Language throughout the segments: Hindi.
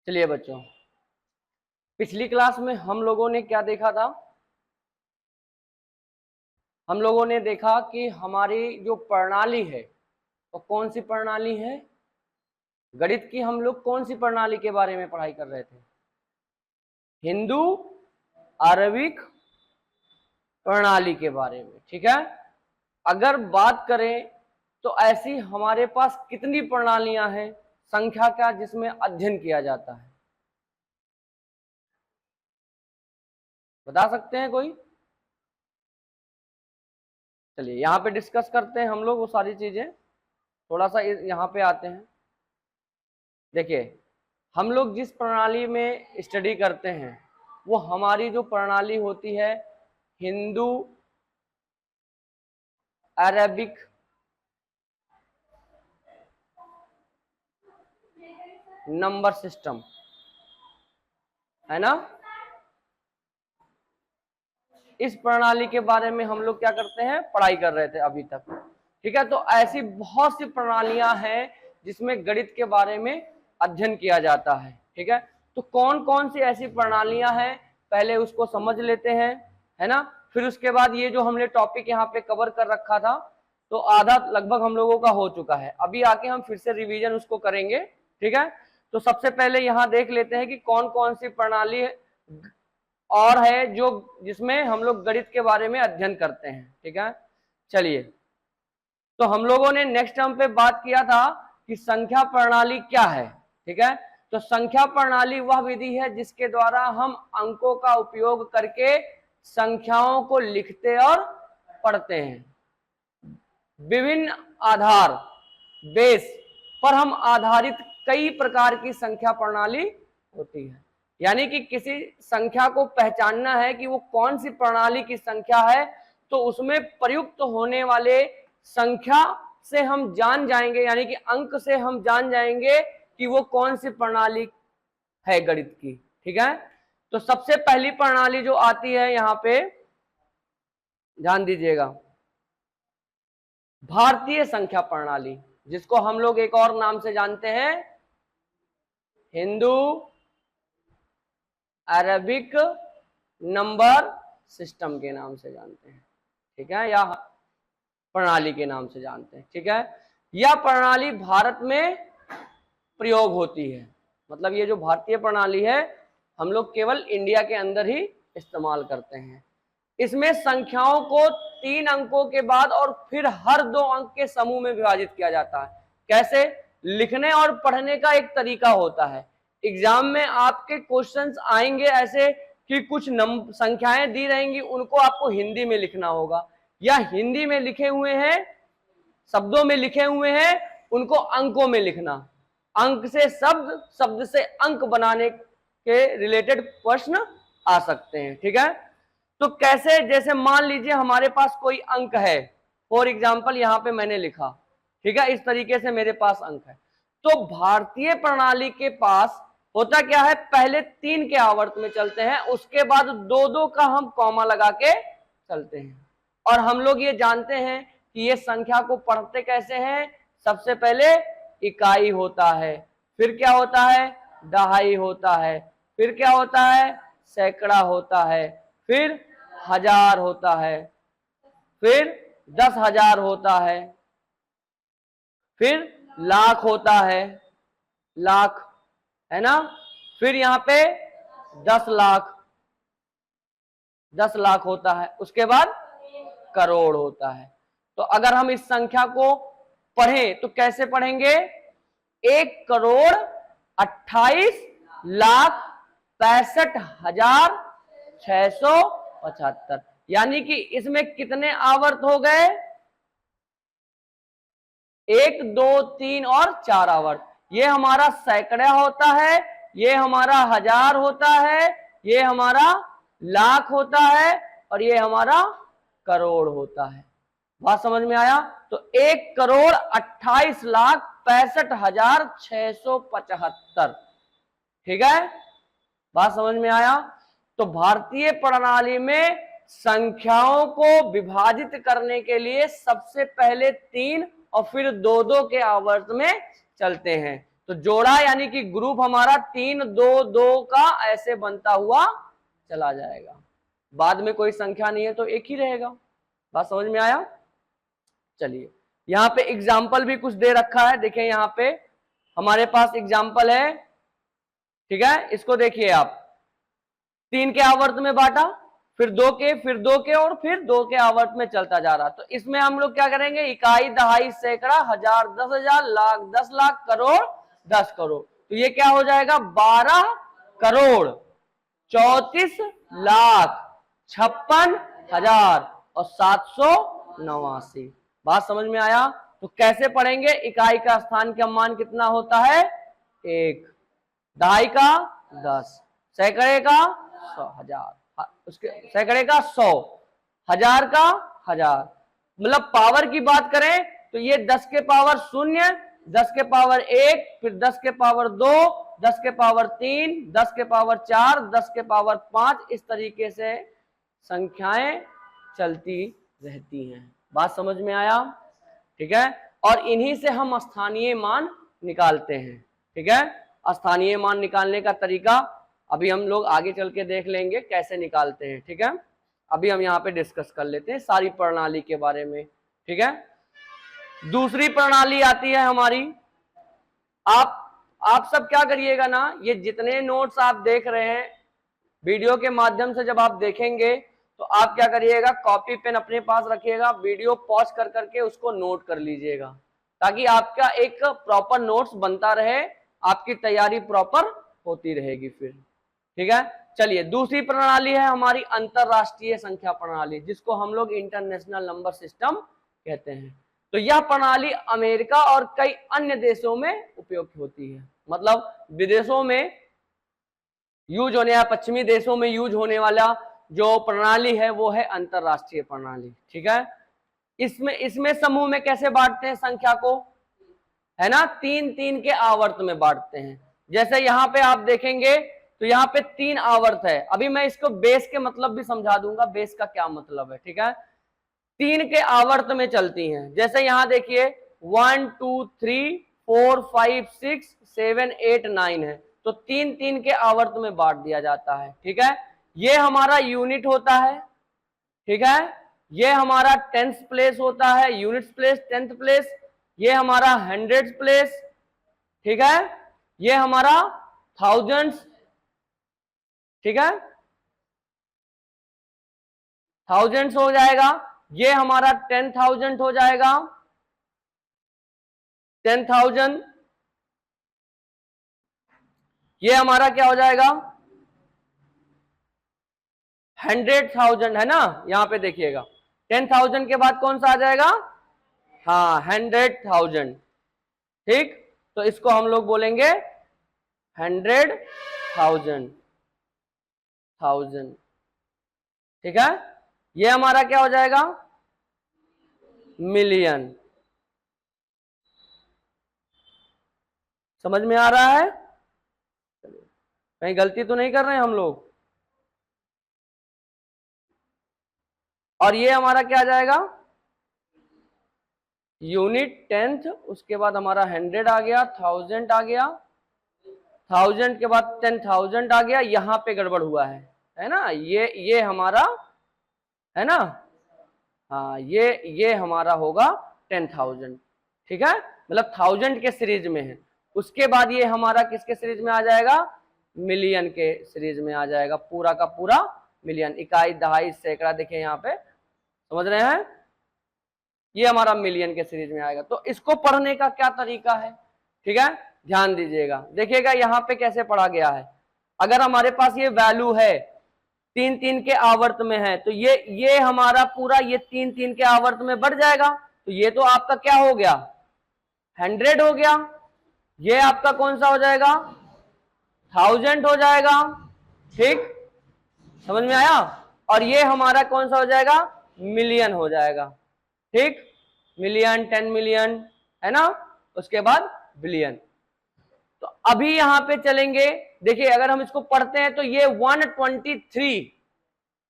चलिए बच्चों, पिछली क्लास में हम लोगों ने क्या देखा था? हम लोगों ने देखा कि हमारी जो प्रणाली है वो कौन सी प्रणाली है? गणित की हम लोग कौन सी प्रणाली के बारे में पढ़ाई कर रहे थे? हिंदू आरबिक प्रणाली के बारे में। ठीक है, अगर बात करें तो ऐसी हमारे पास कितनी प्रणालियां हैं, संख्या क्या, जिसमें अध्ययन किया जाता है? बता सकते हैं कोई? चलिए यहाँ पे डिस्कस करते हैं हम लोग वो सारी चीजें। थोड़ा सा यहाँ पे आते हैं। देखिए, हम लोग जिस प्रणाली में स्टडी करते हैं वो हमारी जो प्रणाली होती है हिंदू अरेबिक नंबर सिस्टम है ना। इस प्रणाली के बारे में हम लोग क्या करते हैं, पढ़ाई कर रहे थे अभी तक। ठीक है, तो ऐसी बहुत सी प्रणालियां हैं जिसमें गणित के बारे में अध्ययन किया जाता है। ठीक है, तो कौन कौन सी ऐसी प्रणालियां हैं पहले उसको समझ लेते हैं, है ना। फिर उसके बाद ये जो हमने टॉपिक यहाँ पे कवर कर रखा था तो आधा लगभग हम लोगों का हो चुका है। अभी आके हम फिर से रिवीजन उसको करेंगे। ठीक है, तो सबसे पहले यहाँ देख लेते हैं कि कौन कौन सी प्रणाली और है जो जिसमें हम लोग गणित के बारे में अध्ययन करते हैं। ठीक है, चलिए, तो हम लोगों ने नेक्स्ट टर्म पे बात किया था कि संख्या प्रणाली क्या है। ठीक है, तो संख्या प्रणाली वह विधि है जिसके द्वारा हम अंकों का उपयोग करके संख्याओं को लिखते और पढ़ते हैं। विभिन्न आधार बेस पर हम आधारित कई प्रकार की संख्या प्रणाली होती है। यानी कि किसी संख्या को पहचानना है कि वो कौन सी प्रणाली की संख्या है, तो उसमें प्रयुक्त होने वाले संख्या से हम जान जाएंगे, यानी कि अंक से हम जान जाएंगे कि वो कौन सी प्रणाली है गणित की। ठीक है, तो सबसे पहली प्रणाली जो आती है यहाँ पे ध्यान दीजिएगा, भारतीय संख्या प्रणाली, जिसको हम लोग एक और नाम से जानते हैं हिंदू अरेबिक नंबर सिस्टम के नाम से जानते हैं। ठीक है, या प्रणाली के नाम से जानते हैं। ठीक है, यह प्रणाली भारत में प्रयोग होती है। मतलब ये जो भारतीय प्रणाली है हम लोग केवल इंडिया के अंदर ही इस्तेमाल करते हैं। इसमें संख्याओं को 3 अंकों के बाद और फिर हर 2 अंक के समूह में विभाजित किया जाता है। कैसे? लिखने और पढ़ने का एक तरीका होता है। एग्जाम में आपके क्वेश्चंस आएंगे ऐसे कि कुछ संख्याएं दी रहेंगी, उनको आपको हिंदी में लिखना होगा, या हिंदी में लिखे हुए हैं, शब्दों में लिखे हुए हैं, उनको अंकों में लिखना। अंक से शब्द, शब्द से अंक बनाने के रिलेटेड प्रश्न आ सकते हैं। ठीक है, तो कैसे? जैसे मान लीजिए हमारे पास कोई अंक है, फॉर एग्जाम्पल यहाँ पे मैंने लिखा। ठीक है, इस तरीके से मेरे पास अंक है। तो भारतीय प्रणाली के पास होता क्या है, पहले 3 के आवर्त में चलते हैं, उसके बाद 2-2 का हम कॉमा लगा के चलते हैं। और हम लोग ये जानते हैं कि ये संख्या को पढ़ते कैसे हैं। सबसे पहले इकाई होता है, फिर क्या होता है, दहाई होता है, फिर क्या होता है, सैकड़ा होता है, फिर हजार होता है, फिर 10,000 होता है, फिर लाख होता है, लाख, है ना। फिर यहाँ पे 10 लाख, 10 लाख होता है, उसके बाद करोड़ होता है। तो अगर हम इस संख्या को पढ़ें तो कैसे पढ़ेंगे? 1,28,65,675, यानी कि इसमें कितने आवर्त हो गए? 1, 2, 3 और 4 आवर्त। ये हमारा सैकड़ा होता है, ये हमारा हजार होता है, ये हमारा लाख होता है, और ये हमारा करोड़ होता है। बात समझ में आया? तो 1,28,65,675। ठीक है, बात समझ में आया? तो भारतीय प्रणाली में संख्याओं को विभाजित करने के लिए सबसे पहले 3 और फिर 2-2 के आवर्त में चलते हैं। तो जोड़ा यानी कि ग्रुप हमारा 3 2 2 का ऐसे बनता हुआ चला जाएगा। बाद में कोई संख्या नहीं है तो एक ही रहेगा। बात समझ में आया? चलिए यहाँ पे एग्जाम्पल भी कुछ दे रखा है, देखिए यहाँ पे हमारे पास एग्जाम्पल है, ठीक है। इसको देखिए आप, 3 के आवर्त में बांटा, फिर 2 के, फिर 2 के और फिर 2 के आवर्त में चलता जा रहा। तो इसमें हम लोग क्या करेंगे, इकाई, दहाई, सैकड़ा, हजार, 10,000, लाख, 10 लाख, करोड़, 10 करोड़। तो ये क्या हो जाएगा, 12 करोड़ 34 लाख 56,000 और 789। बात समझ में आया? तो कैसे पढ़ेंगे, इकाई का स्थान का मान कितना होता है 1, दहाई का 10, सैकड़े का 100, हजार, उसके सैकड़े का 100, हजार का 1000। मतलब पावर की बात करें तो ये 10 के पावर 0, 10 के पावर 1, फिर 10 के पावर 2, 10 के पावर 3, 10 के पावर 4, 10 के पावर 5, इस तरीके से संख्याएं चलती रहती हैं। बात समझ में आया? ठीक है। और इन्हीं से हम स्थानीय मान निकालते हैं। ठीक है, स्थानीय मान निकालने का तरीका अभी हम लोग आगे चल के देख लेंगे कैसे निकालते हैं। ठीक है, अभी हम यहाँ पे डिस्कस कर लेते हैं सारी प्रणाली के बारे में। ठीक है, दूसरी प्रणाली आती है हमारी। आप सब क्या करिएगा ना, ये जितने नोट्स आप देख रहे हैं वीडियो के माध्यम से, जब आप देखेंगे तो आप क्या करिएगा, कॉपी पेन अपने पास रखिएगा, वीडियो पॉज कर करके उसको नोट कर लीजिएगा, ताकि आपका एक प्रॉपर नोट्स बनता रहे, आपकी तैयारी प्रॉपर होती रहेगी फिर। ठीक है, चलिए दूसरी प्रणाली है हमारी अंतरराष्ट्रीय संख्या प्रणाली, जिसको हम लोग इंटरनेशनल नंबर सिस्टम कहते हैं। तो यह प्रणाली अमेरिका और कई अन्य देशों में उपयोग होती है। मतलब विदेशों में यूज होने या पश्चिमी देशों में यूज होने वाला जो प्रणाली है वो है अंतरराष्ट्रीय प्रणाली। ठीक है, इसमें समूह में कैसे बांटते हैं संख्या को, है ना, 3-3 के आवर्त में बांटते हैं। जैसे यहाँ पे आप देखेंगे तो यहाँ पे 3 आवर्त है। अभी मैं इसको बेस के मतलब भी समझा दूंगा, बेस का क्या मतलब है। ठीक है, 3 के आवर्त में चलती हैं। जैसे यहाँ देखिए 1 2 3 4 5 6 7 8 9 है, तो 3-3 के आवर्त में बांट दिया जाता है। ठीक है, ये हमारा यूनिट होता है। ठीक है, ये हमारा 10th प्लेस होता है, यूनिट्स प्लेस 10th प्लेस, ये हमारा 100th प्लेस। ठीक है, ये हमारा थाउजेंड्स। ठीक है, थाउजेंड्स हो जाएगा, ये हमारा 10,000 हो जाएगा, 10,000। ये हमारा क्या हो जाएगा 100,000, है ना। यहां पे देखिएगा 10,000 के बाद कौन सा आ जाएगा, हाँ 100,000। ठीक, तो इसको हम लोग बोलेंगे 100,000। ठीक है, ये हमारा क्या हो जाएगा मिलियन। समझ में आ रहा है? कहीं गलती तो नहीं कर रहे हैं हम लोग? और ये हमारा क्या आ जाएगा यूनिट 10th, उसके बाद हमारा 100 आ गया, 1000 आ गया, 1000 के बाद 10,000 आ गया। यहां पे गड़बड़ हुआ है ना, ये हमारा है ना, हाँ ये हमारा होगा 10,000। ठीक है, मतलब 1000 के सीरीज में है। उसके बाद ये हमारा किसके सीरीज में आ जाएगा, मिलियन के सीरीज में आ जाएगा, पूरा का पूरा मिलियन। इकाई, दहाई, सैकड़ा, देखिए यहाँ पे, समझ रहे हैं, ये हमारा मिलियन के सीरीज में आएगा। तो इसको पढ़ने का क्या तरीका है, ठीक है, ध्यान दीजिएगा। देखिएगा यहाँ पे कैसे पढ़ा गया है। अगर हमारे पास ये वैल्यू है 3-3 के आवर्त में है, तो ये हमारा पूरा ये 3-3 के आवर्त में बढ़ जाएगा। तो ये तो आपका क्या हो गया 100 हो गया, ये आपका कौन सा हो जाएगा 1000 हो जाएगा। ठीक, समझ में आया? और ये हमारा कौन सा हो जाएगा मिलियन हो जाएगा। ठीक, मिलियन, 10 मिलियन, है ना, उसके बाद बिलियन। तो अभी यहां पे चलेंगे, देखिए अगर हम इसको पढ़ते हैं तो ये 123।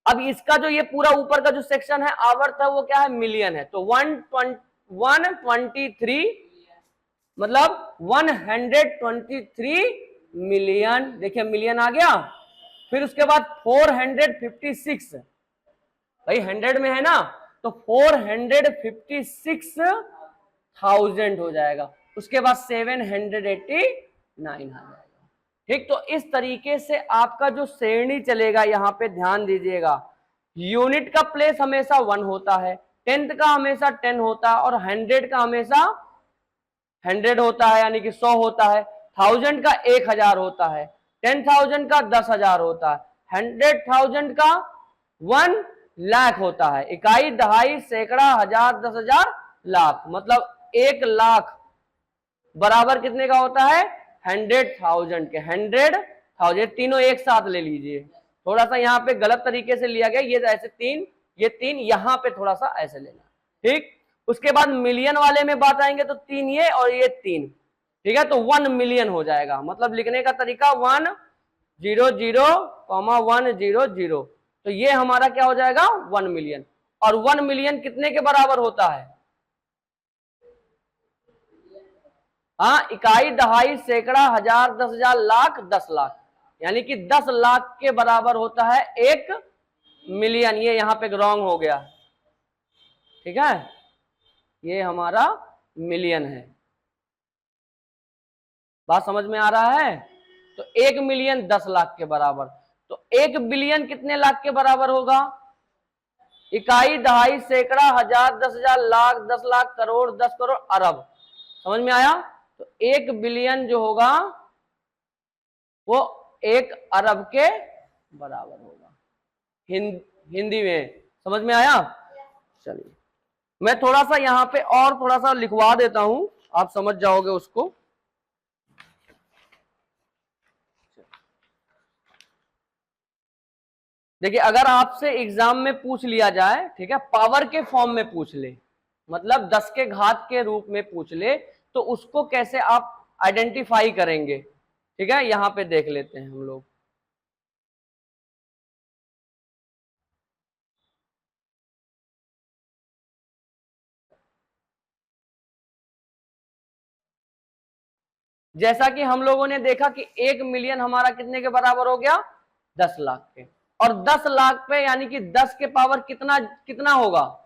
अब इसका जो ये पूरा ऊपर का जो सेक्शन है आवर्त है वो क्या है मिलियन है, तो 123 मतलब 123 मिलियन, देखिए मिलियन आ गया। फिर उसके बाद 456, भाई 100 में है ना, तो 456,000 हो जाएगा। उसके बाद 789 आ जाएगा। ठीक, तो इस तरीके से आपका जो श्रेणी चलेगा, यहां पे ध्यान दीजिएगा, यूनिट का प्लेस हमेशा 1 होता है, 10th का हमेशा 10 होता है, और 100 का हमेशा 100 होता है, यानी कि 100 होता है। 1000 का 1000 होता है, 10,000 का 10,000 होता है, 100,000 का 1 लाख होता है। इकाई, दहाई, सैकड़ा, हजार, 10,000, लाख। मतलब 1 लाख बराबर कितने का होता है? 100,000 के। 100,000 तीनों एक साथ ले लीजिए। थोड़ा सा यहाँ पे गलत तरीके से लिया गया, ये ऐसे 3, ये 3, यहाँ पे थोड़ा सा ऐसे लेना। ठीक, उसके बाद मिलियन वाले में बात आएंगे तो 3 ये और ये 3। ठीक है, तो 1 मिलियन हो जाएगा। मतलब लिखने का तरीका 100,100, तो ये हमारा क्या हो जाएगा? 1 मिलियन। और 1 मिलियन कितने के बराबर होता है? हाँ, इकाई, दहाई, सैकड़ा, हजार, 10,000, लाख, 10 लाख, यानी कि 10 लाख के बराबर होता है 1 मिलियन। ये यहाँ पे रॉन्ग हो गया। ठीक है, ये हमारा मिलियन है। बात समझ में आ रहा है? तो 1 मिलियन 10 लाख के बराबर। तो 1 बिलियन कितने लाख के बराबर होगा? इकाई, दहाई, सैकड़ा, हजार, 10,000, लाख, 10 लाख, करोड़, 10 करोड़, अरब। समझ में आया? तो 1 बिलियन जो होगा वो 1 अरब के बराबर होगा। हिंदी में समझ में आया? चलिए, मैं थोड़ा सा यहाँ पे और थोड़ा सा लिखवा देता हूं, आप समझ जाओगे उसको। देखिए, अगर आपसे एग्जाम में पूछ लिया जाए, ठीक है, पावर के फॉर्म में पूछ ले, मतलब 10 के घात के रूप में पूछ ले, तो उसको कैसे आप आइडेंटिफाई करेंगे? ठीक है, यहां पे देख लेते हैं हम लोग। जैसा कि हम लोगों ने देखा कि 1 मिलियन हमारा कितने के बराबर हो गया? 10 लाख के। और 10 लाख पे यानी कि 10 के पावर कितना कितना होगा?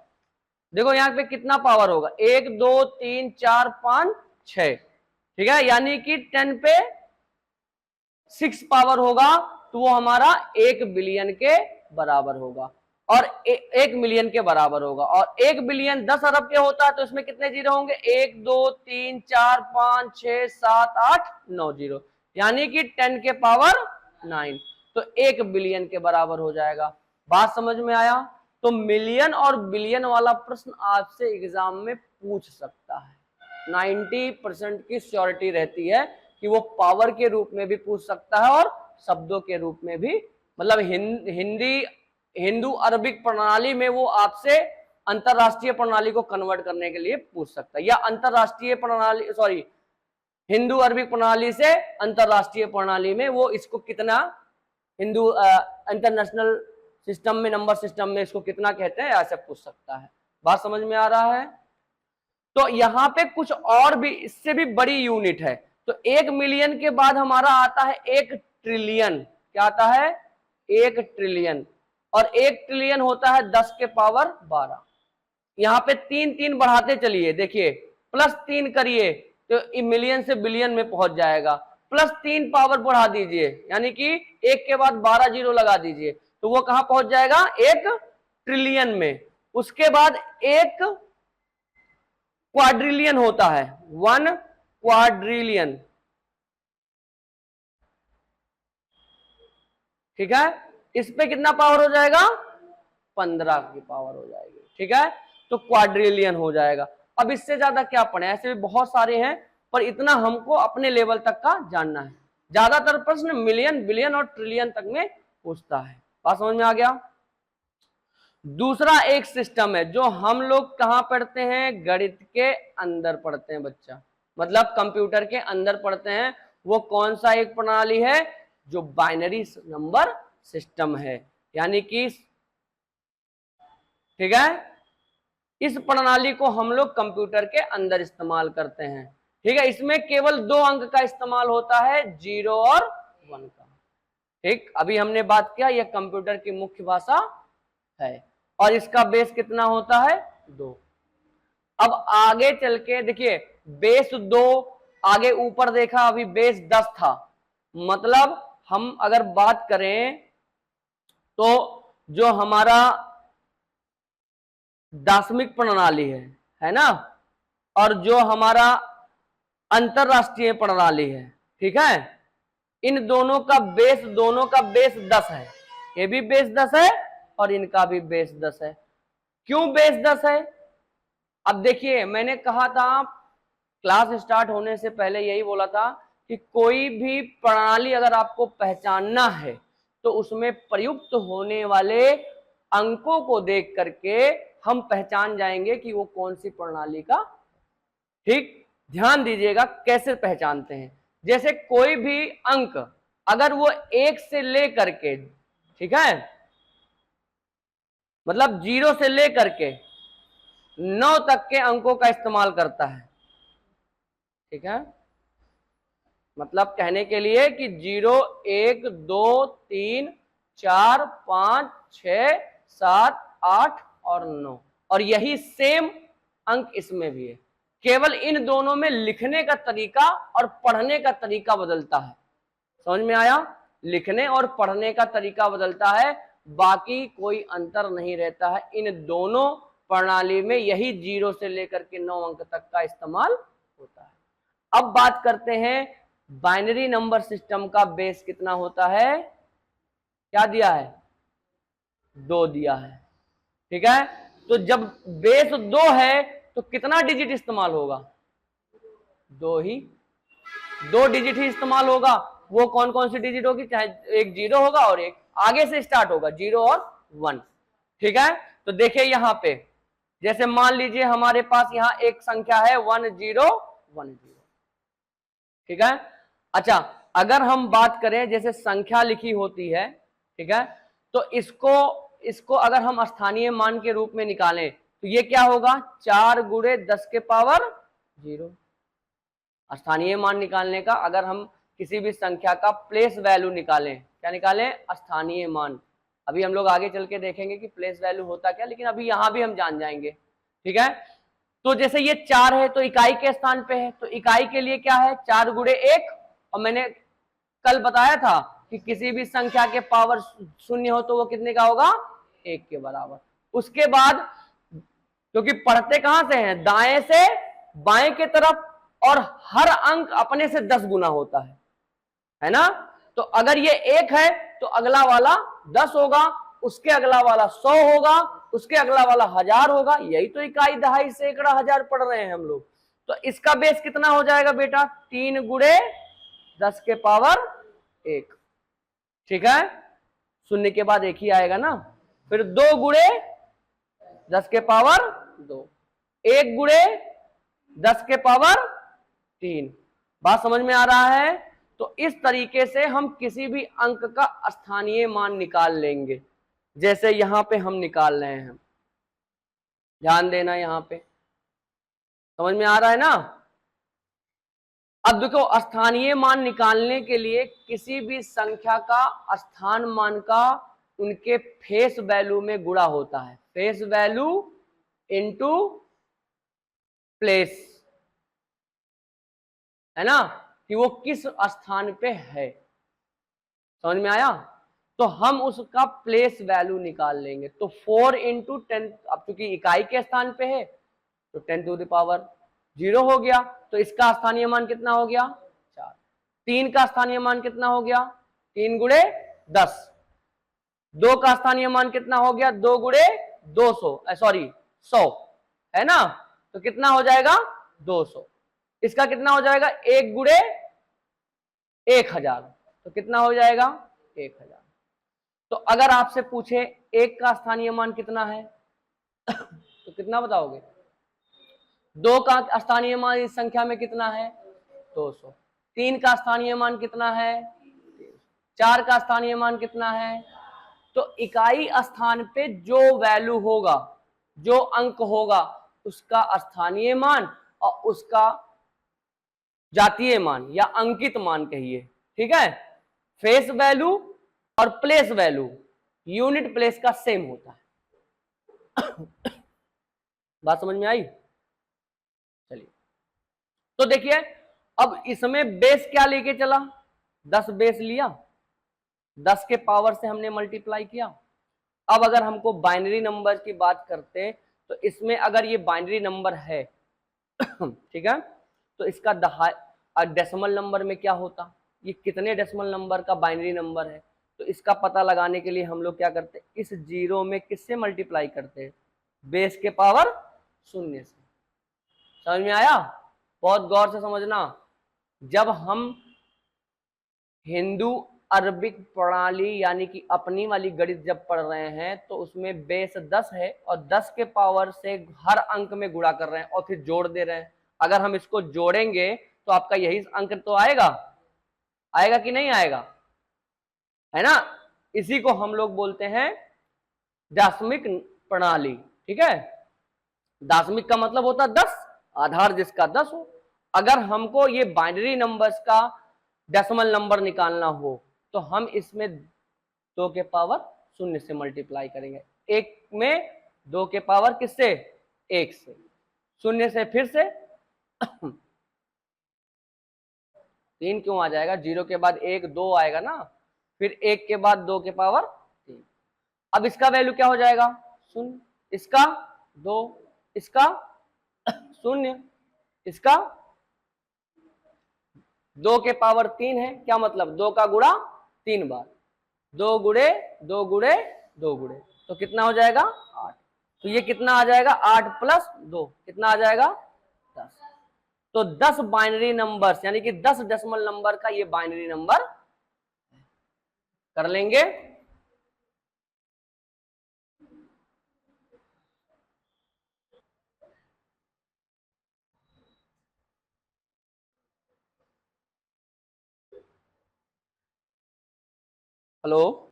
देखो यहाँ पे कितना पावर होगा, 1 2 3 4 5 6। ठीक है, यानी कि 10 पे 6 पावर होगा, तो वो हमारा 1 बिलियन के बराबर होगा। और 1 मिलियन के बराबर होगा। और 1 बिलियन 10 अरब के होता है, तो इसमें कितने जीरो होंगे? 1 2 3 4 5 6 7 8 9 जीरो, यानी कि 10 के पावर 9, तो 1 बिलियन के बराबर हो जाएगा। बात समझ में आया? तो मिलियन और बिलियन वाला प्रश्न आपसे एग्जाम में पूछ सकता है। 90% की श्योरिटी रहती है कि वो पावर के रूप में भी पूछ सकता है और शब्दों के रूप में भी, मतलब हिंदू अरबिक प्रणाली में वो आपसे अंतरराष्ट्रीय प्रणाली को कन्वर्ट करने के लिए पूछ सकता है, या अंतरराष्ट्रीय प्रणाली, सॉरी, हिंदू अरबिक प्रणाली से अंतरराष्ट्रीय प्रणाली में वो इसको कितना, हिंदू इंटरनेशनल सिस्टम में, नंबर सिस्टम में इसको कितना कहते हैं, ऐसे पूछ सकता है। बात समझ में आ रहा है? तो यहां पे कुछ और भी इससे भी बड़ी यूनिट है। तो 1 मिलियन के बाद हमारा आता है 1 ट्रिलियन। क्या आता है? 1 ट्रिलियन। और 1 ट्रिलियन होता है 10 के पावर 12। यहां पे 3 3 बढ़ाते चलिए, देखिए +3 करिए तो मिलियन से बिलियन में पहुंच जाएगा। +3 पावर बढ़ा दीजिए, यानी कि 1 के बाद 12 जीरो लगा दीजिए, तो वो कहां पहुंच जाएगा? 1 ट्रिलियन में। उसके बाद 1 क्वाड्रिलियन होता है, 1 क्वाड्रिलियन। ठीक है, इस पे कितना पावर हो जाएगा? 15 की पावर हो जाएगी। ठीक है, तो क्वाड्रिलियन हो जाएगा। अब इससे ज्यादा क्या पढ़े, ऐसे भी बहुत सारे हैं, पर इतना हमको अपने लेवल तक का जानना है। ज्यादातर प्रश्न मिलियन, बिलियन और ट्रिलियन तक में पूछता है। बात समझ में आ गया? दूसरा एक सिस्टम है जो हम लोग कहां पढ़ते हैं? गणित के अंदर पढ़ते हैं बच्चा, मतलब कंप्यूटर के अंदर पढ़ते हैं। वो कौन सा एक प्रणाली है? जो बाइनरी नंबर सिस्टम है, यानी कि, ठीक है, इस प्रणाली को हम लोग कंप्यूटर के अंदर इस्तेमाल करते हैं। ठीक है, इसमें केवल 2 अंक का इस्तेमाल होता है, 0 और 1 का। ठीक, अभी हमने बात किया यह कंप्यूटर की मुख्य भाषा है और इसका बेस कितना होता है, 2। अब आगे चल के देखिए, बेस 2, आगे ऊपर देखा अभी बेस 10 था, मतलब हम अगर बात करें तो जो हमारा दार्शनिक प्रणाली है ना, और जो हमारा अंतरराष्ट्रीय प्रणाली है, ठीक है, इन दोनों का बेस 10 है। ये भी बेस 10 है और इनका भी बेस 10 है। क्यों बेस 10 है? अब देखिए, मैंने कहा था क्लास स्टार्ट होने से पहले, यही बोला था कि कोई भी प्रणाली अगर आपको पहचानना है तो उसमें प्रयुक्त होने वाले अंकों को देख करके हम पहचान जाएंगे कि वो कौन सी प्रणाली का। ठीक, ध्यान दीजिएगा कैसे पहचानते हैं। जैसे कोई भी अंक अगर वो 1 से लेकर के, ठीक है, मतलब 0 से लेकर के 9 तक के अंकों का इस्तेमाल करता है, ठीक है, मतलब कहने के लिए कि 0, 1, 2, 3, 4, 5, 6, 7, 8 और 9, और यही सेम अंक इसमें भी है। केवल इन दोनों में लिखने का तरीका और पढ़ने का तरीका बदलता है। समझ में आया? लिखने और पढ़ने का तरीका बदलता है, बाकी कोई अंतर नहीं रहता है। इन दोनों प्रणाली में यही 0 से लेकर के 9 अंक तक का इस्तेमाल होता है। अब बात करते हैं बाइनरी नंबर सिस्टम का बेस कितना होता है। क्या दिया है? 2 दिया है, ठीक है। तो जब बेस 2 है तो कितना डिजिट इस्तेमाल होगा? 2 ही, 2 डिजिट ही इस्तेमाल होगा। वो कौन कौन सी डिजिट होगी? चाहे एक 0 होगा और एक आगे से स्टार्ट होगा, 0 और 1, ठीक है। तो देखिए यहां पे, जैसे मान लीजिए हमारे पास यहां एक संख्या है 1010, ठीक है। अच्छा, अगर हम बात करें जैसे संख्या लिखी होती है, ठीक है, तो इसको अगर हम स्थानीय मान के रूप में निकालें तो ये क्या होगा? 4 गुणे 10 के पावर 0। स्थानीय मान निकालने का, अगर हम किसी भी संख्या का प्लेस वैल्यू निकालें, क्या निकालें? स्थानीय मान। अभी हम लोग आगे चल के देखेंगे कि प्लेस वैल्यू होता क्या, लेकिन अभी यहां भी हम जान जाएंगे, ठीक है। तो जैसे ये 4 है तो इकाई के स्थान पे है, तो इकाई के लिए क्या है? 4 गुणे 1, और मैंने कल बताया था कि किसी भी संख्या के पावर 0 हो तो वो कितने का होगा? 1 के बराबर। उसके बाद क्योंकि पढ़ते कहां से हैं? दाएं से बाएं के तरफ, और हर अंक अपने से 10 गुना होता है ना। तो अगर ये 1 है तो अगला वाला 10 होगा, उसके अगला वाला 100 होगा, उसके अगला वाला 1000 होगा। यही तो इकाई, दहाई, सैकड़ा, हजार पढ़ रहे हैं हम लोग। तो इसका बेस कितना हो जाएगा बेटा? 3 गुणे 10 के पावर 1, ठीक है। शून्य के बाद 1 ही आएगा ना। फिर 2 गुणे 10 के पावर 2, 1 गुणे 10 के पावर 3। बात समझ में आ रहा है? तो इस तरीके से हम किसी भी अंक का स्थानीय मान निकाल लेंगे, जैसे यहां पे हम निकाल रहे हैं। ध्यान देना, यहां पे समझ में आ रहा है ना। अब देखो, स्थानीय मान निकालने के लिए किसी भी संख्या का स्थान मान का उनके फेस वैल्यू में गुणा होता है। फेस वैल्यू इनटू प्लेस, है ना, कि वो किस स्थान पे है। समझ में आया? तो हम उसका प्लेस वैल्यू निकाल लेंगे। तो 4 इंटू 10, अब चूंकि इकाई के स्थान पे है तो 10 टू द पावर 0 हो गया। तो इसका स्थानीय मान कितना हो गया? 4। 3 का स्थानीय मान कितना हो गया? 3 गुणे 10। 2 का स्थानीय मान कितना हो गया? 2 गुणे 200, सॉरी 100, है ना। तो कितना हो जाएगा? 200। इसका कितना हो जाएगा? 1 गुणे 1000, तो कितना हो जाएगा? 1000। तो अगर आपसे पूछे 1 का स्थानीय मान कितना है तो कितना बताओगे? 2 का स्थानीय मान इस संख्या में कितना है? 200। 3 का स्थानीय मान कितना है? 4 का स्थानीय मान कितना है? तो इकाई स्थान पे जो वैल्यू होगा, जो अंक होगा, उसका स्थानीय मान और उसका जातीय मान या अंकित मान कहिए, ठीक है। फेस वैल्यू और प्लेस वैल्यू यूनिट प्लेस का सेम होता है। बात समझ में आई? चलिए, तो देखिए अब इसमें बेस क्या लेके चला, 10 बेस लिया, 10 के पावर से हमने मल्टीप्लाई किया। अब अगर हमको बाइनरी नंबर की बात करते हैं तो इसमें अगर ये बाइनरी नंबर है ठीक है, तो इसका डेसिमल नंबर में क्या होता, ये कितने डेसिमल नंबर का बाइनरी नंबर है, तो इसका पता लगाने के लिए हम लोग क्या करते हैं, इस जीरो में किससे मल्टीप्लाई करते हैं, बेस के पावर 0 से। समझ में आया? बहुत गौर से समझना। जब हम हिंदू अरबिक प्रणाली यानी कि अपनी वाली गणित जब पढ़ रहे हैं तो उसमें बेस 10 है और 10 के पावर से हर अंक में गुणा कर रहे हैं और फिर जोड़ दे रहे हैं। अगर हम इसको जोड़ेंगे तो आपका यही अंक तो आएगा, आएगा कि नहीं आएगा, है ना। इसी को हम लोग बोलते हैं दार्शनिक प्रणाली, ठीक है। दार्शनिक का मतलब होता है 10, आधार जिसका 10 हो। अगर हमको ये बाइनरी नंबर्स का डेसिमल नंबर निकालना हो तो हम इसमें 2 के पावर 0 से मल्टीप्लाई करेंगे, एक में 2 के पावर किससे, 1 से, 0 से फिर से 3 क्यों आ जाएगा, 0 के बाद 1 2 आएगा ना, फिर 1 के बाद 2 के पावर 3। अब इसका वैल्यू क्या हो जाएगा, 0, इसका 2, इसका 0, इसका 2 के पावर 3 है, क्या मतलब 2 का गुणा 3 बार, 2 गुणे 2 गुणे 2 गुणे, तो कितना हो जाएगा 8। तो ये कितना आ जाएगा 8 प्लस 2 कितना आ जाएगा 10। तो 10 बाइनरी नंबर्स यानी कि 10 डेसिमल नंबर का ये बाइनरी नंबर कर लेंगे। हेलो,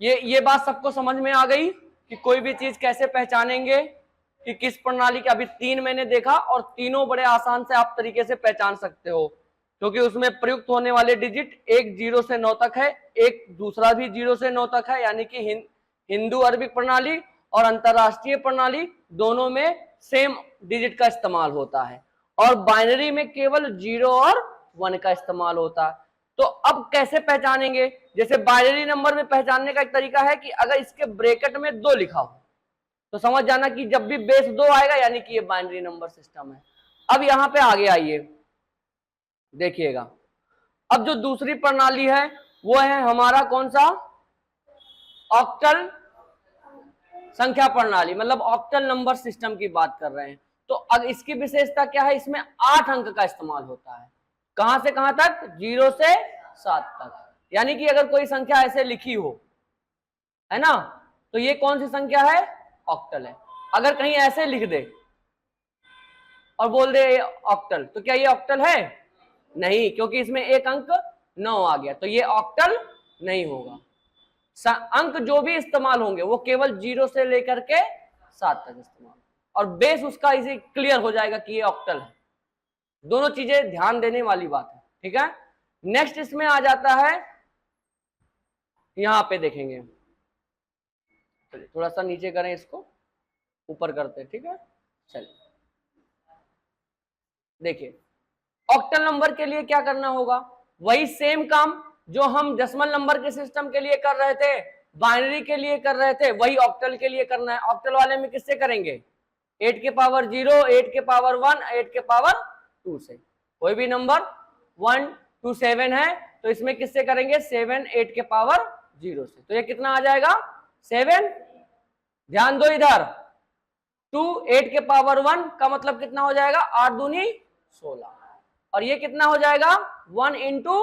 ये बात सबको समझ में आ गई कि कोई भी चीज कैसे पहचानेंगे कि किस प्रणाली के। अभी 3 मैंने देखा और तीनों बड़े आसान से आप तरीके से पहचान सकते हो, क्योंकि उसमें प्रयुक्त होने वाले डिजिट एक 0 से 9 तक है, एक दूसरा भी 0 से 9 तक है, यानी कि हिंदू अरबिक प्रणाली और अंतरराष्ट्रीय प्रणाली दोनों में सेम डिजिट का इस्तेमाल होता है, और बाइनरी में केवल 0 और 1 का इस्तेमाल होता है। तो अब कैसे पहचानेंगे, जैसे बाइनरी नंबर में पहचानने का एक तरीका है कि अगर इसके ब्रैकेट में 2 लिखा हो तो समझ जाना कि जब भी बेस 2 आएगा यानी कि ये बाइनरी नंबर सिस्टम है। अब यहां पे आगे आइए, देखिएगा, अब जो दूसरी प्रणाली है वो है हमारा कौन सा, ऑक्टल संख्या प्रणाली, मतलब ऑक्टल नंबर सिस्टम की बात कर रहे हैं। तो अब इसकी विशेषता क्या है, इसमें 8 अंक का इस्तेमाल होता है, कहां से कहां तक, 0 से 7 तक। यानी कि अगर कोई संख्या ऐसे लिखी हो, है ना, तो ये कौन सी संख्या है, ऑक्टल है। अगर कहीं ऐसे लिख दे और बोल दे ऑक्टल, तो क्या ये ऑक्टल है, नहीं, क्योंकि इसमें एक अंक 9 आ गया, तो ये ऑक्टल नहीं होगा। अंक जो भी इस्तेमाल होंगे वो केवल 0 से लेकर के 7 तक इस्तेमाल, और बेस उसका इसे क्लियर हो जाएगा कि ये ऑक्टल है। दोनों चीजें ध्यान देने वाली बात है, ठीक है। नेक्स्ट इसमें आ जाता है, यहां पे देखेंगे, चलिए थोड़ा सा नीचे करें, इसको ऊपर करते हैं, ठीक है। चलिए देखिए, ऑक्टल नंबर के लिए क्या करना होगा, वही सेम काम जो हम डेसिमल नंबर के सिस्टम के लिए कर रहे थे, बाइनरी के लिए कर रहे थे, वही ऑक्टल के लिए करना है। ऑक्टल वाले में किससे करेंगे, 8 के पावर 0, 8 के पावर 1, 8 के पावर 2 से। कोई भी नंबर 1 to 7 है तो इसमें किससे करेंगे, 7 8 के पावर 0 से। तो ये कितना आ जाएगा 7, ध्यान दो इधर, 2 8 के पावर 1 का मतलब कितना हो जाएगा, 8 दूनी 16, और ये कितना हो जाएगा 1 इंटू,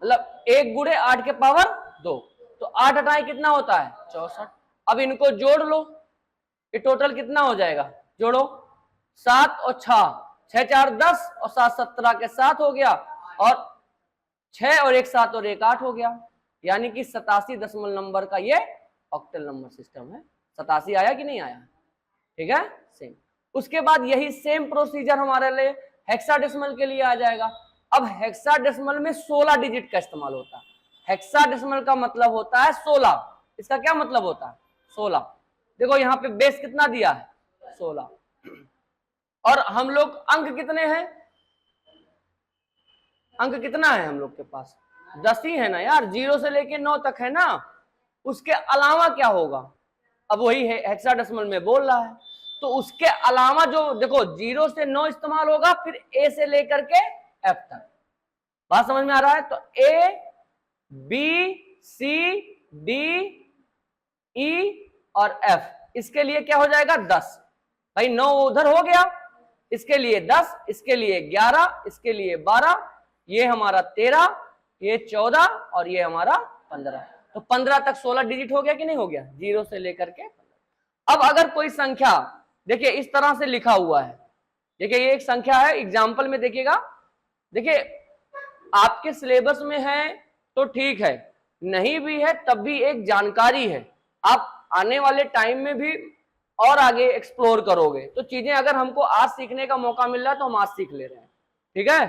मतलब 1 गुणे 8 के पावर 2, तो 8 हटाए कितना होता है 64। अब इनको जोड़ लो, ये टोटल कितना हो जाएगा, जोड़ो, 7 और 6, 6 4 10 और 7 17 के 7 हो गया, और 6 और 1 7 और 1 8 हो गया, यानी कि 87 डेसिमल नंबर का ये ऑक्टल नंबर सिस्टम है। 87 आया कि नहीं आया, ठीक है। सेम उसके बाद यही सेम प्रोसीजर हमारे लिए हेक्साडेसिमल के लिए आ जाएगा। अब हेक्साडेसिमल में 16 डिजिट का इस्तेमाल होता है। हेक्साडेसिमल का मतलब होता है 16। इसका क्या मतलब होता है? 16। देखो यहाँ पे बेस कितना दिया है? 16। और हम लोग अंक कितने हैं? अंक कितना है हम लोग के पास? 10 ही है ना यार, 0 से लेके 9 तक है ना। उसके अलावा क्या होगा? अब वही है हेक्साडेसिमल में बोल रहा है, तो उसके अलावा जो देखो 0 से 9 इस्तेमाल होगा, फिर ए से लेकर के एफ तक। बात समझ में आ रहा है? तो A B C D E और एफ, इसके लिए क्या हो जाएगा? 10। भाई 9 उधर हो गया, इसके लिए 10, इसके लिए 11, इसके लिए 12, ये हमारा 13, ये 14 और ये हमारा 15। तो 15 तक 16 डिजिट हो गया कि नहीं हो गया? 0 से लेकर के। अब अगर कोई संख्या देखिए इस तरह से लिखा हुआ है, देखिए ये एक संख्या है, एग्जाम्पल में देखिएगा, देखिए आपके सिलेबस में है तो ठीक है, नहीं भी है तब भी एक जानकारी है, आप आने वाले टाइम में भी और आगे एक्सप्लोर करोगे। तो चीजें अगर हमको आज सीखने का मौका मिल रहा है तो हम आज सीख ले रहे हैं, ठीक है।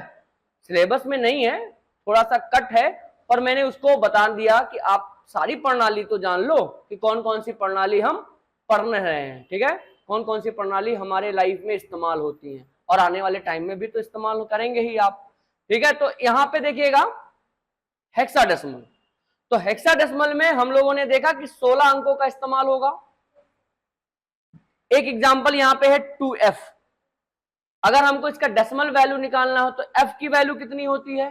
सिलेबस में नहीं है, थोड़ा सा कट है, पर मैंने उसको बता दिया कि आप सारी प्रणाली तो जान लो कि कौन कौन सी प्रणाली हम पढ़ रहे हैं, ठीक है, कौन कौन सी प्रणाली हमारे लाइफ में इस्तेमाल होती हैं और आने वाले टाइम में भी तो इस्तेमाल करेंगे ही आप, ठीक है। तो यहां पे देखिएगा हेक्साडेसिमल, तो हेक्साडेसिमल में हम लोगों ने देखा कि 16 अंकों का इस्तेमाल होगा। एक एग्जांपल यहां पे है 2f। अगर हमको इसका डेसिमल वैल्यू निकालना हो तो f की वैल्यू कितनी होती है?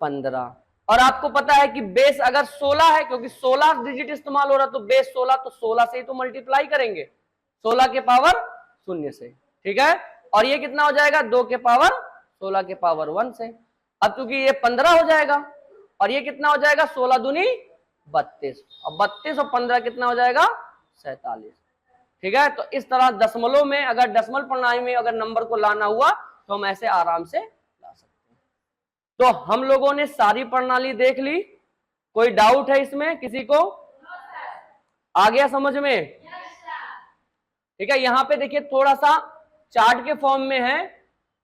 15। और आपको पता है कि बेस अगर 16 है, क्योंकि 16 डिजिट इस्तेमाल हो रहा तो बेस 16, तो 16 से ही तो मल्टीप्लाई करेंगे, 16 के पावर 0 से, ठीक है। और ये कितना हो जाएगा? 2 के पावर 16 के पावर 1 से। अब क्योंकि ये 15 हो जाएगा और ये कितना हो जाएगा? 16 दूनी 32, और 32 और 15 कितना हो जाएगा? 47, ठीक है। तो इस तरह दशमलव में, अगर दशमलव प्रणाली में अगर नंबर को लाना हुआ तो हम ऐसे आराम से ला सकते हैं। तो हम लोगों ने सारी प्रणाली देख ली, कोई डाउट है इसमें किसी को? आ गया समझ में? ठीक है। यहां पे देखिए थोड़ा सा चार्ट के फॉर्म में है,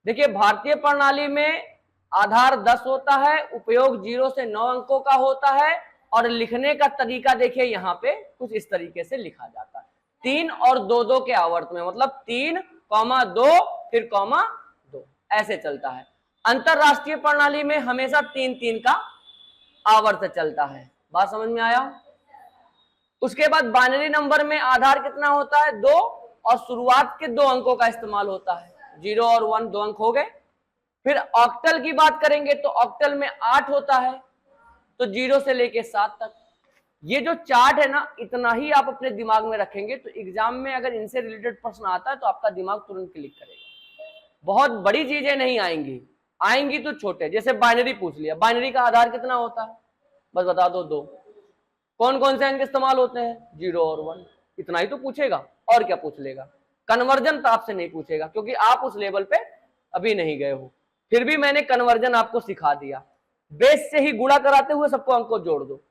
देखिए भारतीय प्रणाली में आधार 10 होता है, उपयोग 0 से 9 अंकों का होता है, और लिखने का तरीका देखिए यहाँ पे कुछ इस तरीके से लिखा जाता है, 3 और 2-2 के आवर्त में, मतलब 3,2 फिर 2 ऐसे चलता है। अंतरराष्ट्रीय प्रणाली में हमेशा 3-3 का आवर्त चलता है। बात समझ में आया? उसके बाद बाइनरी नंबर में आधार कितना होता है? 2, और शुरुआत के 2 अंकों का इस्तेमाल होता है, 0 और 1 2 अंक हो गए। फिर ऑक्टल की बात करेंगे तो ऑक्टल में 8 होता है, तो 0 से लेके 7 तक। ये जो चार्ट है ना, इतना ही आप अपने दिमाग में रखेंगे तो एग्जाम में अगर इनसे रिलेटेड प्रश्न आता है तो आपका दिमाग तुरंत क्लिक करेगा। बहुत बड़ी चीजें नहीं आएंगी, आएंगी तो छोटे, जैसे बाइनरी पूछ लिया, बाइनरी का आधार कितना होता है? बस बता दो, 2। कौन कौन से अंक इस्तेमाल होते हैं? 0 और 1, इतना ही तो पूछेगा, और क्या पूछ लेगा? कन्वर्जन तो आपसे नहीं पूछेगा, क्योंकि आप उस लेवल पे अभी नहीं गए हो। फिर भी मैंने कन्वर्जन आपको सिखा दिया। बेस से ही गुणा कराते हुए सबको अंक को जोड़ दो,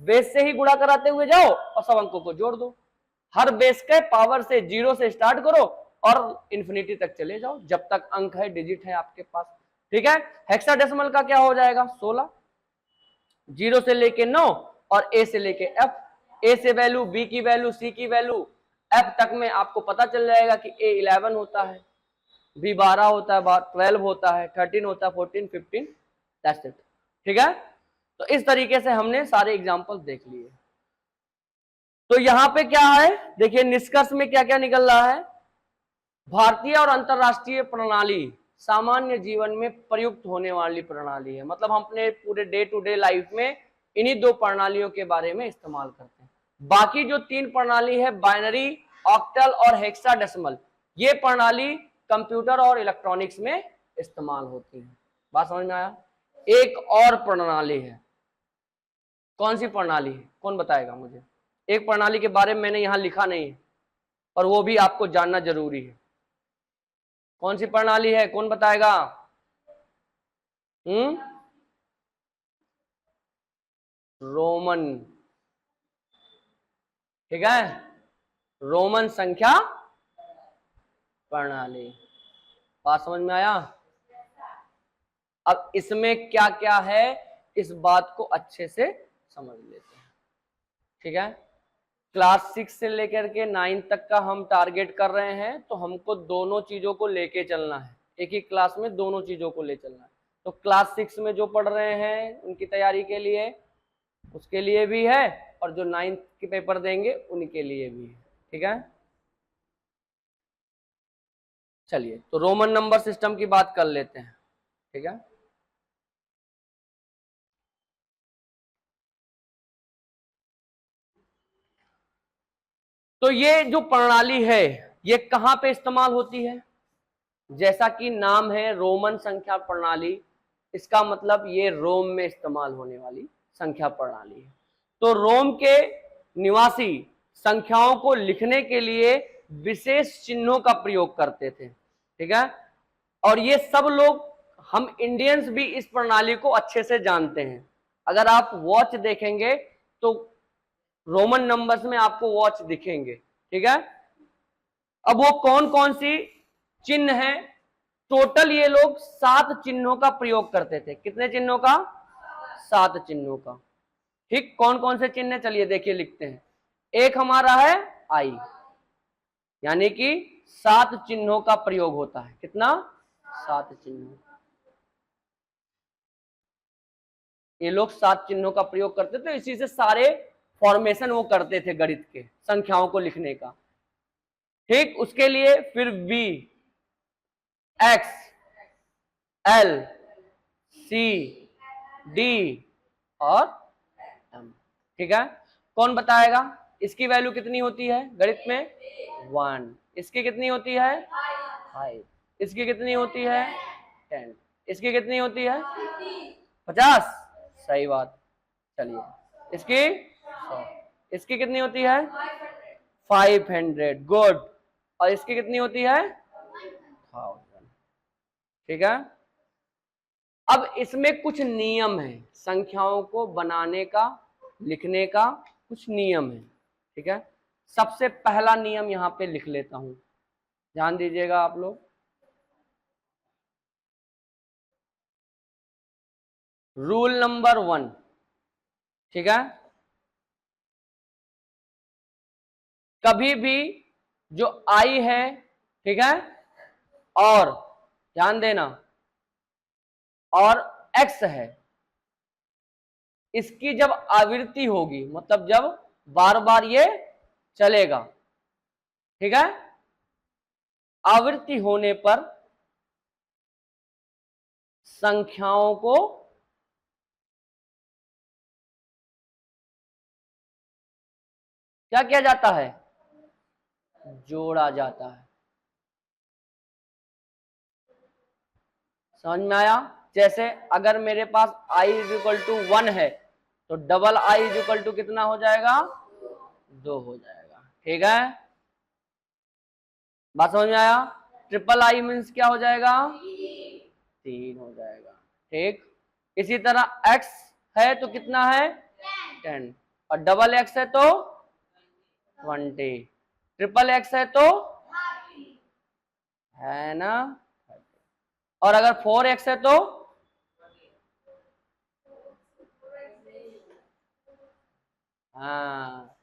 बेस से ही गुणा कराते हुए जाओ और सब अंकों को जोड़ दो। हर बेस के पावर से 0 से स्टार्ट करो और इन्फिनिटी तक चले जाओ, जब तक अंक है, डिजिट है आपके पास, ठीक है। हेक्साडेसिमल का क्या हो जाएगा? 16, 0 से लेके 9 और ए से लेके एफ, ए से वैल्यू, बी की वैल्यू, सी की वैल्यू, एफ तक में आपको पता चल जाएगा कि ए 11 होता है, बी 12 होता है, 12 होता है, 13 होता है, 14, 15, दैट्स इट, ठीक है। तो इस तरीके से हमने सारे एग्जाम्पल देख लिए। तो यहां पे क्या है, देखिए निष्कर्ष में क्या क्या निकल रहा है। भारतीय और अंतरराष्ट्रीय प्रणाली सामान्य जीवन में प्रयुक्त होने वाली प्रणाली है, मतलब हम अपने पूरे डे टू डे लाइफ में इन्हीं 2 प्रणालियों के बारे में इस्तेमाल करते हैं। बाकी जो 3 प्रणाली है, बाइनरी, ऑक्टल और हेक्साडेसिमल, ये प्रणाली कंप्यूटर और इलेक्ट्रॉनिक्स में इस्तेमाल होती है। बात समझ में आया? एक और प्रणाली है, कौन सी प्रणाली है? कौन बताएगा मुझे? एक प्रणाली के बारे में मैंने यहां लिखा नहीं है, और वो भी आपको जानना जरूरी है। कौन सी प्रणाली है? कौन बताएगा? रोमन, ठीक है, रोमन संख्या प्रणाली। बात समझ में आया? अब इसमें क्या क्या है इस बात को अच्छे से समझ लेते हैं। ठीक है, क्लास 6 से लेकर के 9 तक का हम टारगेट कर रहे हैं, तो हमको दोनों चीजों को लेके चलना है, एक ही क्लास में दोनों चीजों को ले चलना है। तो क्लास 6 में जो पढ़ रहे हैं उनकी तैयारी के लिए, उसके लिए भी है, और जो 9th के पेपर देंगे उनके लिए भी है। ठीक है, चलिए तो रोमन नंबर सिस्टम की बात कर लेते हैं। ठीक है, तो ये जो प्रणाली है ये कहां पे इस्तेमाल होती है? जैसा कि नाम है रोमन संख्या प्रणाली, इसका मतलब ये रोम में इस्तेमाल होने वाली संख्या प्रणाली है। तो रोम के निवासी संख्याओं को लिखने के लिए विशेष चिन्हों का प्रयोग करते थे। ठीक है, और ये सब लोग, हम इंडियंस भी इस प्रणाली को अच्छे से जानते हैं। अगर आप वॉच देखेंगे तो रोमन नंबर्स में आपको वॉच दिखेंगे। ठीक है, अब वो कौन कौन सी चिन्ह है? टोटल ये लोग 7 चिन्हों का प्रयोग करते थे। कितने चिन्हों का? 7 चिन्हों का। ठीक, कौन कौन से चिन्ह? चलिए देखिए, लिखते हैं। एक हमारा है आई, यानी कि 7 चिन्हों का प्रयोग होता है। कितना? 7 चिन्हों। ये लोग 7 चिन्हों का प्रयोग करते थे, इसी से सारे फॉर्मेशन वो करते थे गणित के, संख्याओं को लिखने का। ठीक, उसके लिए फिर बी, एक्स, एल, सी, डी और एम। ठीक है, कौन बताएगा इसकी वैल्यू कितनी होती है गणित में? 1। इसकी कितनी होती है? 5। इसकी कितनी होती है? 10। इसकी कितनी होती है? 50। सही बात। चलिए, इसकी 100। इसकी कितनी होती है? 500। गुड। और इसकी कितनी होती है? 1000। ठीक है, अब इसमें कुछ नियम है, संख्याओं को बनाने का, लिखने का कुछ नियम है। ठीक है, सबसे पहला नियम यहां पे लिख लेता हूं, ध्यान दीजिएगा आप लोग। Rule number 1। ठीक है, कभी भी जो आई है, ठीक है, और ध्यान देना, और एक्स है, इसकी जब आवृत्ति होगी, मतलब जब बार बार ये चलेगा, ठीक है, आवृत्ति होने पर संख्याओं को क्या किया जाता है? जोड़ा जाता है। समझ में आया? जैसे अगर मेरे पास i इज इक्वल टू 1 है, तो double i is equal to कितना हो जाएगा? 2 हो जाएगा। ठीक है, बात समझ में आया? ट्रिपल आई मीन्स क्या हो जाएगा? 3 हो जाएगा। ठीक, इसी तरह x है तो कितना है? 10। और डबल x है तो 20। ट्रिपल x है तो है ना, और अगर 4x है तो हाँ,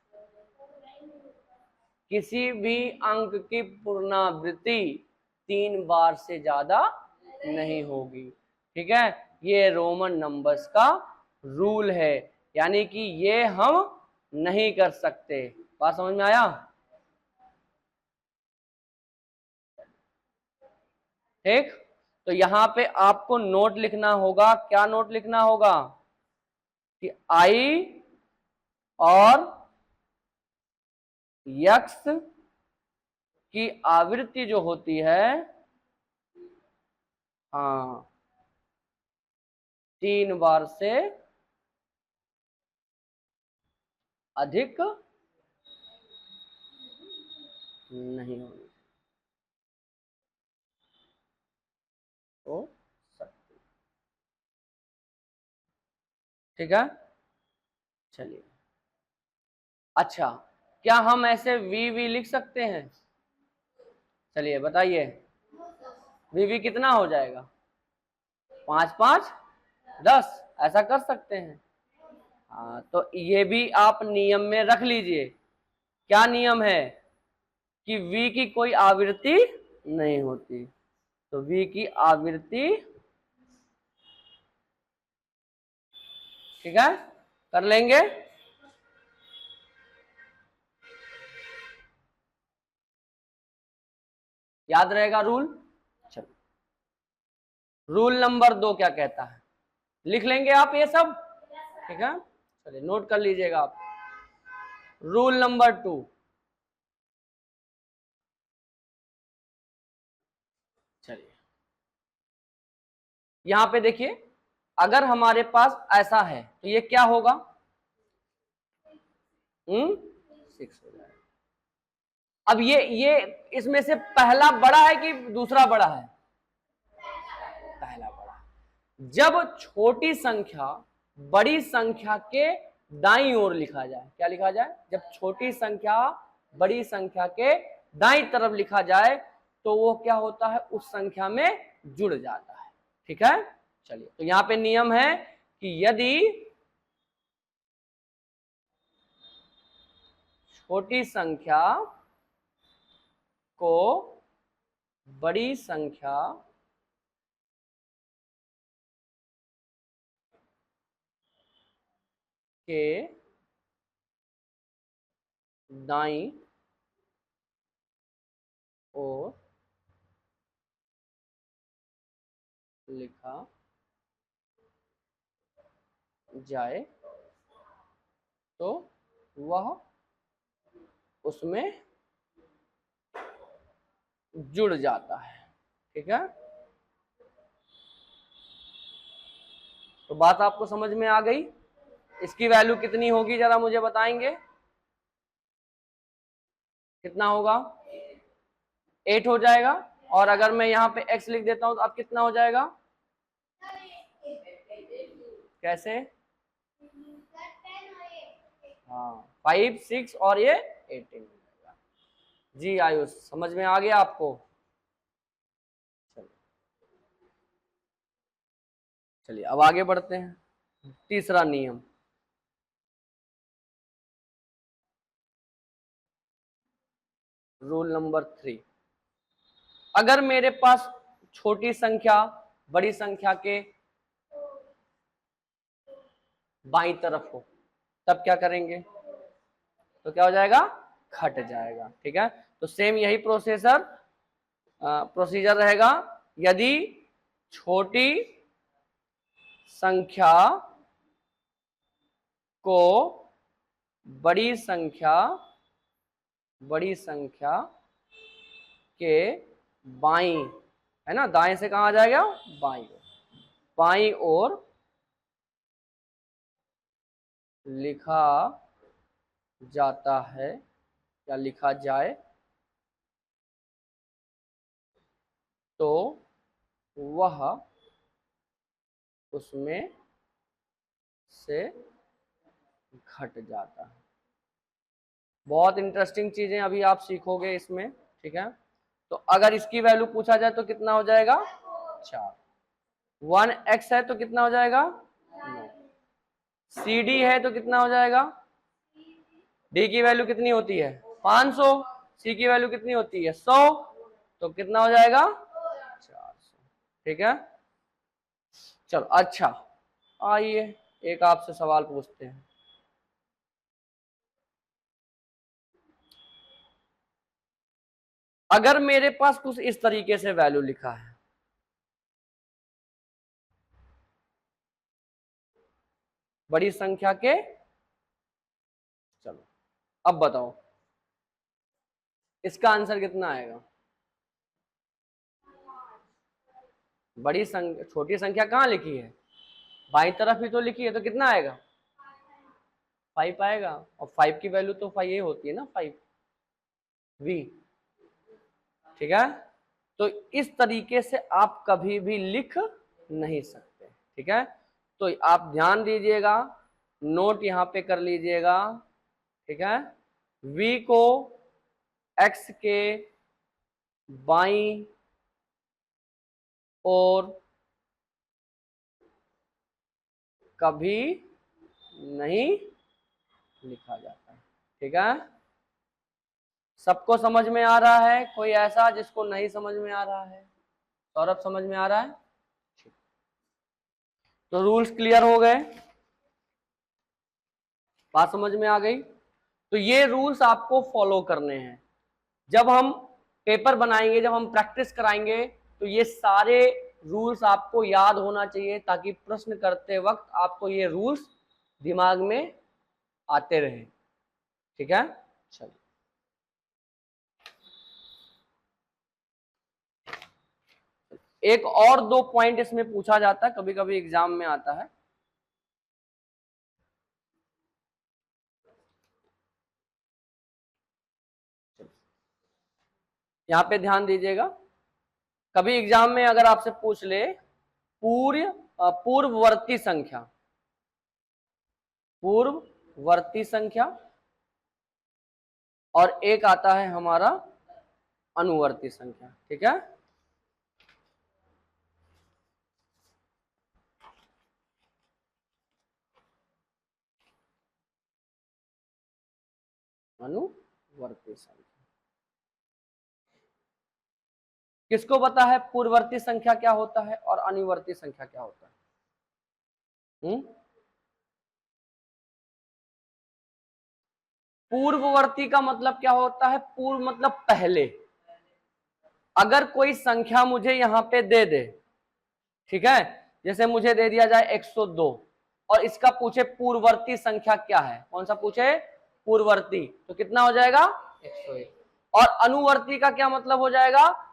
किसी भी अंक की पुनरावृत्ति 3 बार से ज्यादा नहीं होगी। ठीक है, ये रोमन नंबर्स का रूल है, यानी कि ये हम नहीं कर सकते। बात समझ में आया? ठीक, तो यहां पे आपको नोट लिखना होगा। क्या नोट लिखना होगा? कि आई और यक्स की आवृत्ति जो होती है, हाँ, 3 बार से अधिक नहीं होगी हो सकती। ठीक है, चलिए। अच्छा, क्या हम ऐसे वी लिख सकते हैं? चलिए बताइए, वी कितना हो जाएगा? 5 5 10, ऐसा कर सकते हैं। हाँ, तो ये भी आप नियम में रख लीजिए। क्या नियम है? कि v की कोई आवृत्ति नहीं होती, तो v की आवृत्ति, ठीक है, कर लेंगे। याद रहेगा रूल? चलो रूल नंबर 2 क्या कहता है, लिख लेंगे आप ये सब, ठीक है, चलिए नोट कर लीजिएगा आप। रूल नंबर 2, चलिए यहां पे देखिए, अगर हमारे पास ऐसा है तो ये क्या होगा? 6 हो जाएगा। अब ये इसमें से पहला बड़ा है कि दूसरा बड़ा है? पहला बड़ा। जब छोटी संख्या बड़ी संख्या के दाईं ओर लिखा जाए, क्या लिखा जाए? जब छोटी संख्या बड़ी संख्या के दाईं तरफ लिखा जाए तो वो क्या होता है? उस संख्या में जुड़ जाता है, ठीक है। चलिए, तो यहां पे नियम है कि यदि छोटी संख्या को बड़ी संख्या के दाईं ओर लिखा जाए तो वह उसमें जुड़ जाता है, ठीक है। तो बात आपको समझ में आ गई? इसकी वैल्यू कितनी होगी जरा मुझे बताएंगे, कितना होगा? 8 हो जाएगा। और अगर मैं यहाँ पे x लिख देता हूं तो अब कितना हो जाएगा? कैसे? हाँ, 5 6 और ये 18 हो जाएगा। जी आयुष, समझ में आ गया आपको? चलिए अब आगे बढ़ते हैं। तीसरा नियम, रूल नंबर 3, अगर मेरे पास छोटी संख्या बड़ी संख्या के बाईं तरफ हो तब क्या करेंगे? तो क्या हो जाएगा? घट जाएगा, ठीक है। तो सेम यही प्रोसीजर रहेगा। यदि छोटी संख्या को बड़ी संख्या के बाईं, है ना, दाएं से कहां आ जाएगा? बाईं ओर लिखा जाता है या लिखा जाए तो वह उसमें से घट जाता है। बहुत इंटरेस्टिंग चीजें अभी आप सीखोगे इसमें, ठीक है। तो अगर इसकी वैल्यू पूछा जाए तो कितना हो जाएगा? 4। 1x है तो कितना हो जाएगा? 9। CD है तो कितना हो जाएगा? D की वैल्यू कितनी होती है? 500। C की वैल्यू कितनी होती है? 100। तो कितना हो जाएगा? 400, ठीक है। चलो अच्छा, आइए एक आपसे सवाल पूछते हैं। अगर मेरे पास कुछ इस तरीके से वैल्यू लिखा है, बड़ी संख्या के, चलो अब बताओ इसका आंसर कितना आएगा? बड़ी संख्या, छोटी संख्या कहाँ लिखी है? बाईं तरफ ही तो लिखी है, तो कितना आएगा? 5 आएगा। और 5 की वैल्यू तो 5 ये होती है ना, 5v, ठीक है। तो इस तरीके से आप कभी भी लिख नहीं सकते, ठीक है। तो आप ध्यान दीजिएगा, नोट यहां पे कर लीजिएगा, ठीक है। v को x के बाईं ओर कभी नहीं लिखा जाता है। ठीक है, सबको समझ में आ रहा है? कोई ऐसा जिसको नहीं समझ में आ रहा है? सौरभ समझ में आ रहा है? तो रूल्स क्लियर हो गए, बात समझ में आ गई। तो ये रूल्स आपको फॉलो करने हैं। जब हम पेपर बनाएंगे, जब हम प्रैक्टिस कराएंगे, तो ये सारे रूल्स आपको याद होना चाहिए, ताकि प्रश्न करते वक्त आपको ये रूल्स दिमाग में आते रहे। ठीक है, चलिए एक और दो पॉइंट इसमें पूछा जाता है, कभी कभी एग्जाम में आता है। यहां पे ध्यान दीजिएगा, कभी एग्जाम में अगर आपसे पूछ ले पूर्ववर्ती संख्या, पूर्ववर्ती संख्या, और एक आता है हमारा अनुवर्ती संख्या। ठीक है, अनुवर्ती संख्या। किसको पता है पूर्ववर्ती संख्या क्या होता है और अनुवर्ती संख्या क्या होता है? पूर्ववर्ती का मतलब क्या होता है? पूर्व मतलब पहले। अगर कोई संख्या मुझे यहां पे दे दे, ठीक है, जैसे मुझे दे दिया जाए 102 और इसका पूछे पूर्ववर्ती संख्या क्या है, कौन सा पूछे? पूर्ववर्ती, तो कितना हो जाएगा? 101। और अनुवर्ती का क्या मतलब हो जाएगा?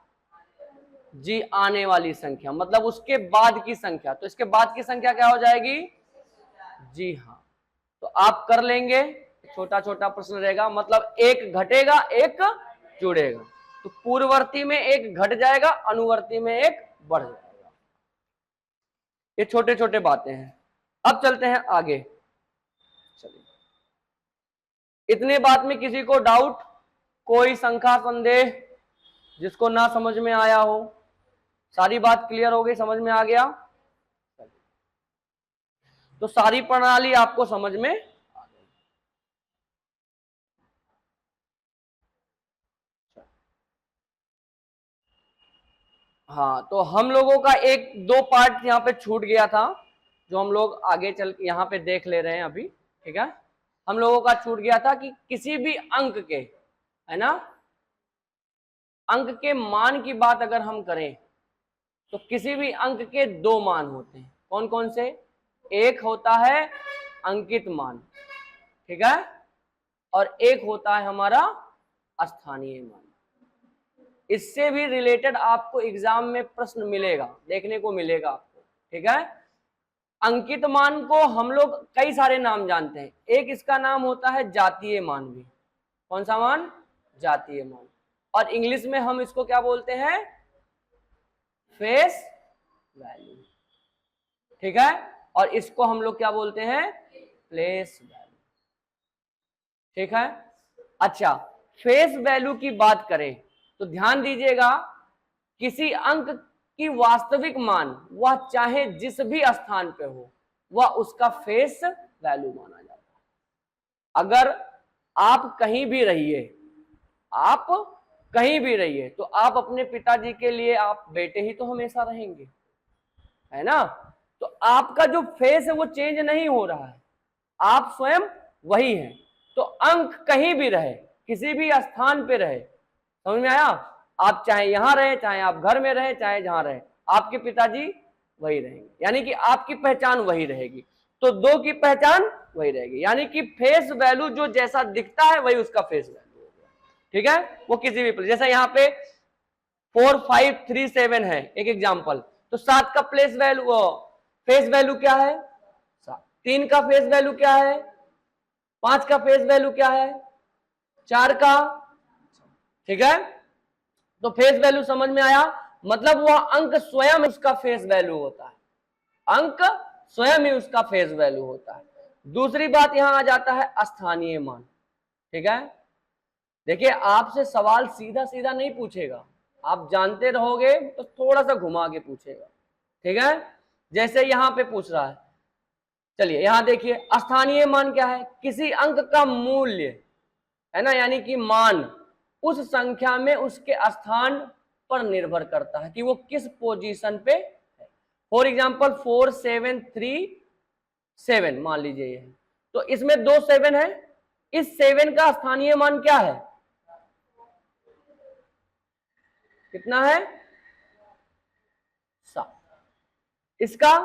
जी, आने वाली संख्या, मतलब उसके बाद की संख्या। तो इसके बाद की संख्या क्या हो जाएगी? जी हाँ, तो आप कर लेंगे। छोटा छोटा प्रश्न रहेगा, मतलब एक घटेगा एक जुड़ेगा, तो पूर्ववर्ती में एक घट जाएगा, अनुवर्ती में एक बढ़ जाएगा। ये छोटे छोटे बातें हैं। अब चलते हैं आगे। चलिए, इतने बात में किसी को डाउट, कोई शंका संदेह, जिसको ना समझ में आया हो? सारी बात क्लियर हो गई, समझ में आ गया? तो सारी प्रणाली आपको समझ में आ गई। हाँ, तो हम लोगों का एक दो पार्ट यहाँ पे छूट गया था, जो हम लोग आगे चल के यहाँ पे देख ले रहे हैं अभी। ठीक है, हम लोगों का छूट गया था कि किसी भी अंक के, है ना, अंक के मान की बात अगर हम करें, तो किसी भी अंक के दो मान होते हैं। कौन कौन से? एक होता है अंकित मान, ठीक है, और एक होता है हमारा स्थानीय मान। इससे भी रिलेटेड आपको एग्जाम में प्रश्न मिलेगा, देखने को मिलेगा आपको। ठीक है, अंकित मान को हम लोग कई सारे नाम जानते हैं। एक इसका नाम होता है जातीय मान भी। कौन सा मान? जातीय मान। और इंग्लिश में हम इसको क्या बोलते हैं? Face value. ठीक है, और इसको हम लोग क्या बोलते हैं? Place value. ठीक है, अच्छा, फेस वैल्यू की बात करें तो ध्यान दीजिएगा, किसी अंक की वास्तविक मान वह चाहे जिस भी स्थान पे हो, वह उसका फेस वैल्यू माना जाता है। अगर आप कहीं भी रहिए, आप कहीं भी रहिए, तो आप अपने पिताजी के लिए आप बेटे ही तो हमेशा रहेंगे, है ना? तो आपका जो फेस है वो चेंज नहीं हो रहा है, आप स्वयं वही हैं। तो अंक कहीं भी रहे, किसी भी स्थान पे रहे, समझ में आया? आप चाहे यहां रहे, चाहे आप घर में रहे, चाहे जहां रहे, आपके पिताजी वही रहेंगे, यानी कि आपकी पहचान वही रहेगी। तो दो की पहचान वही रहेगी, यानी कि फेस वैल्यू जो जैसा दिखता है वही उसका फेस वैल्यू हो गया। ठीक है, वो किसी भी प्लेस, जैसे यहाँ पे 4537 है एक एग्जाम्पल, तो 7 का प्लेस वैल्यू फेस वैल्यू क्या है? 7। 3 का फेस वैल्यू क्या है? 5 का फेस वैल्यू क्या है? 4 का। ठीक है, तो फेस वैल्यू समझ में आया, मतलब वह अंक स्वयं उसका फेस वैल्यू होता है, अंक स्वयं ही उसका फेस वैल्यू होता है। दूसरी बात यहां आ जाता है स्थानीय मान। ठीक है, देखिए आपसे सवाल सीधा सीधा नहीं पूछेगा, आप जानते रहोगे तो थोड़ा सा घुमा के पूछेगा, ठीक है। जैसे यहां पे पूछ रहा है, चलिए यहां देखिए स्थानीय मान क्या है, किसी अंक का मूल्य, है ना, यानी कि मान उस संख्या में उसके स्थान पर निर्भर करता है कि वो किस पोजीशन पे है। फॉर एग्जांपल 4737 मान लीजिए ये, तो इसमें 2 7 है, इस 7 का स्थानीय मान क्या है, कितना है 7। इसका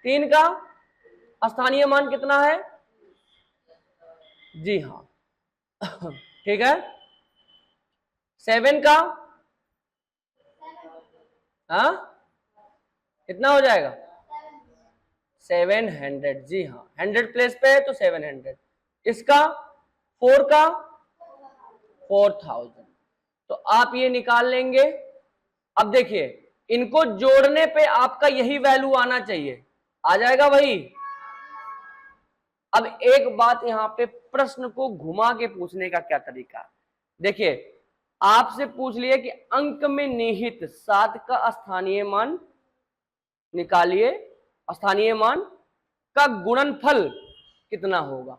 3 का स्थानीय मान कितना है, जी हाँ ठीक है। 7 का हाँ कितना हो जाएगा 700, जी हाँ 100 प्लेस पे है तो 700। इसका 4 का 4000, तो आप ये निकाल लेंगे। अब देखिए इनको जोड़ने पे आपका यही वैल्यू आना चाहिए, आ जाएगा वही। अब एक बात यहां पे प्रश्न को घुमा के पूछने का क्या तरीका, देखिए आपसे पूछ लिया कि अंक में निहित 7 का स्थानीय मान निकालिए, स्थानीय मान का गुणनफल कितना होगा।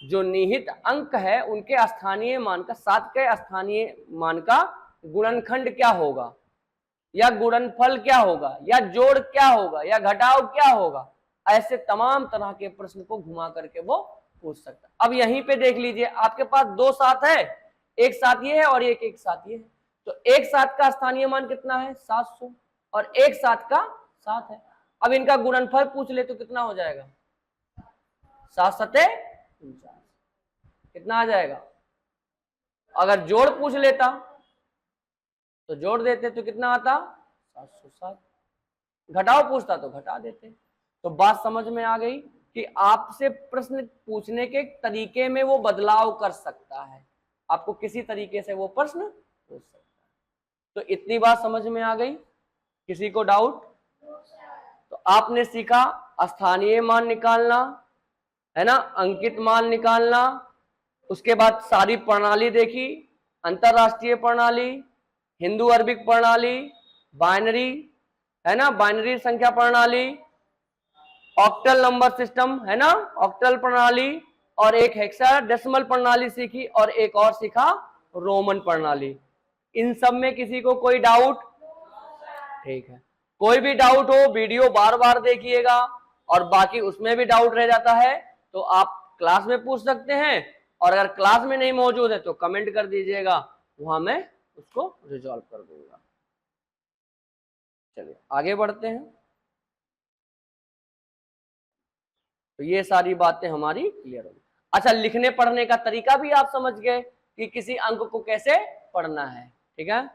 जो निहित अंक है उनके स्थानीय मान का 7 के स्थानीय मान का गुणनखंड क्या होगा, या गुणनफल क्या होगा, या जोड़ क्या होगा, या घटाव क्या होगा। ऐसे तमाम तरह के प्रश्न को घुमा करके वो पूछ सकता है। अब यहीं पे देख लीजिए आपके पास 2 7 है, एक 7 ये है और एक 7 ये है, तो एक 7 का स्थानीय मान कितना है 700 और एक 7 का 7 है। अब इनका गुणनफल पूछ ले तो कितना हो जाएगा 7 7 49, कितना आ जाएगा। अगर जोड़ पूछ लेता तो जोड़ देते तो कितना आता 707, घटाओ पूछता तो घटा देते। तो बात समझ में आ गई कि आपसे प्रश्न पूछने के तरीके में वो बदलाव कर सकता है, आपको किसी तरीके से वो प्रश्न पूछ सकता है। तो इतनी बात समझ में आ गई, किसी को डाउट। तो आपने सीखा स्थानीय मान निकालना, है ना, अंकित मान निकालना, उसके बाद सारी प्रणाली देखी, अंतरराष्ट्रीय प्रणाली, हिंदू अरबिक प्रणाली, बाइनरी, है ना, बाइनरी संख्या प्रणाली, ऑक्टल नंबर सिस्टम, है ना, ऑक्टल प्रणाली, और एक हेक्साडेसिमल प्रणाली सीखी, और एक और सीखा रोमन प्रणाली। इन सब में किसी को कोई डाउट, ठीक है। कोई भी डाउट हो वीडियो बार बार देखिएगा, और बाकी उसमें भी डाउट रह जाता है तो आप क्लास में पूछ सकते हैं, और अगर क्लास में नहीं मौजूद है तो कमेंट कर दीजिएगा, वहां मैं उसको रिजॉल्व कर दूंगा। चलिए आगे बढ़ते हैं। तो ये सारी बातें हमारी क्लियर होगी। अच्छा, लिखने पढ़ने का तरीका भी आप समझ गए कि किसी अंक को कैसे पढ़ना है, ठीक है।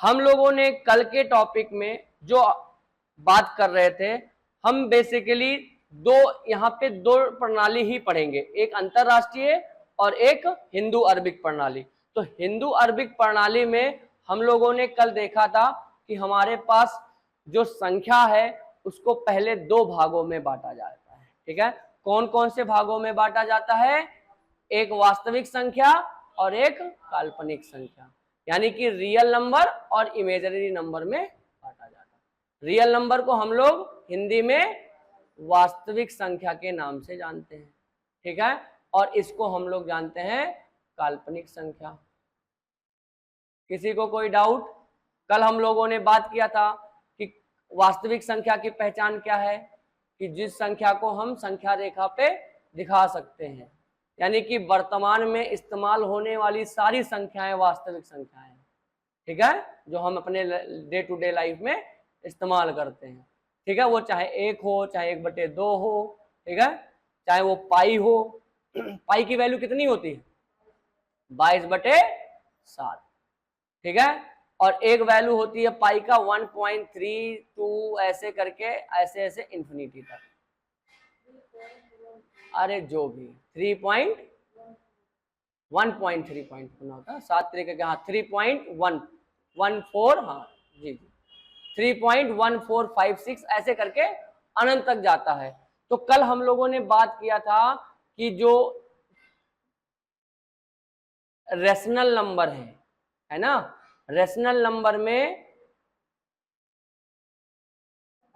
हम लोगों ने कल के टॉपिक में जो बात कर रहे थे, हम बेसिकली यहाँ पे दो प्रणाली ही पढ़ेंगे, एक अंतरराष्ट्रीय और एक हिंदू अरबिक प्रणाली। तो हिंदू अरबिक प्रणाली में हम लोगों ने कल देखा था कि हमारे पास जो संख्या है उसको पहले 2 भागों में बांटा जाता है, ठीक है। कौन कौन से भागों में बांटा जाता है, एक वास्तविक संख्या और एक काल्पनिक संख्या, यानी कि रियल नंबर और इमेजिनरी नंबर में बांटा जाता है। रियल नंबर को हम लोग हिंदी में वास्तविक संख्या के नाम से जानते हैं, ठीक है, और इसको हम लोग जानते हैं काल्पनिक संख्या। किसी को कोई डाउट। कल हम लोगों ने बात किया था कि वास्तविक संख्या की पहचान क्या है, कि जिस संख्या को हम संख्या रेखा पे दिखा सकते हैं, यानी कि वर्तमान में इस्तेमाल होने वाली सारी संख्याएं वास्तविक संख्याएं, ठीक है, जो हम अपने डे टू डे लाइफ में इस्तेमाल करते हैं, ठीक है। वो चाहे 1 हो, चाहे 1/2 हो, ठीक है, चाहे वो पाई हो। पाई की वैल्यू कितनी होती है 22/7, ठीक है, और एक वैल्यू होती है पाई का 1.32 ऐसे करके, ऐसे ऐसे इंफिनिटी तक, अरे जो भी 1.3 होता है, 7 तरीके के, हाँ 3.114, हाँ जी जी 3.1456 ऐसे करके अनंत तक जाता है। तो कल हम लोगों ने बात किया था कि जो रेशनल नंबर है ना। रेशनल नंबर में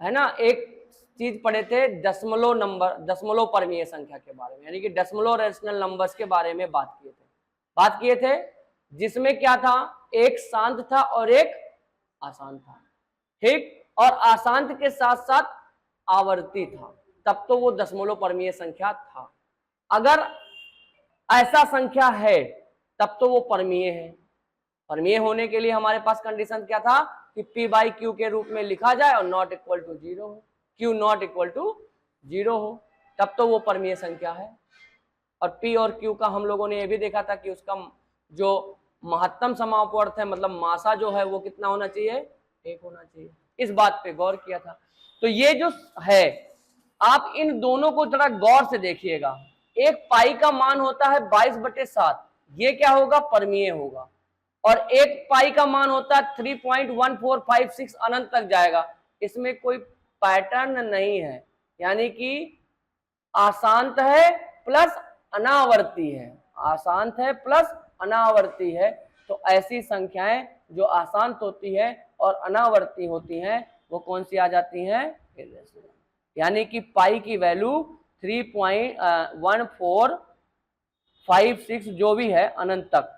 है ना एक चीज पढ़े थे दशमलव नंबर, दशमलव परमीय संख्या के बारे में, यानी कि दशमलव रेशनल नंबर्स के बारे में बात किए थे जिसमें क्या था, एक शांत था और एक आसान था, ठीक, और आशांत के साथ साथ आवर्ती था, तब तो वो दशमलव परमीय संख्या था। अगर ऐसा संख्या है तब तो वो परमीय है। परमीय होने के लिए हमारे पास कंडीशन क्या था कि p बाई क्यू के रूप में लिखा जाए और नॉट इक्वल टू 0 हो, q नॉट इक्वल टू 0 हो, तब तो वो परमीय संख्या है। और p और q का हम लोगों ने ये भी देखा था कि उसका जो महत्तम समापवर्त है, मतलब मासा जो है वो कितना होना चाहिए, 1 होना चाहिए। इस बात पे गौर किया था। तो ये जो है, आप इन दोनों को जरा गौर से देखिएगा। एक पाई का मान होता है 22/7, ये क्या होगा, परमीय होगा। और एक पाई का मान होता है 3.1456, अनंत तक जाएगा। इसमें कोई पैटर्न नहीं है, यानी कि आशांत है प्लस अनावर्ती है, आशांत है प्लस अनावर्ती है। तो ऐसी संख्याएं जो आशांत होती है और अनावर्ती होती हैं वो कौन सी आ जाती हैं, इर्रेशनल। यानी कि पाई की वैल्यू 3.1456 जो भी है अनंत तक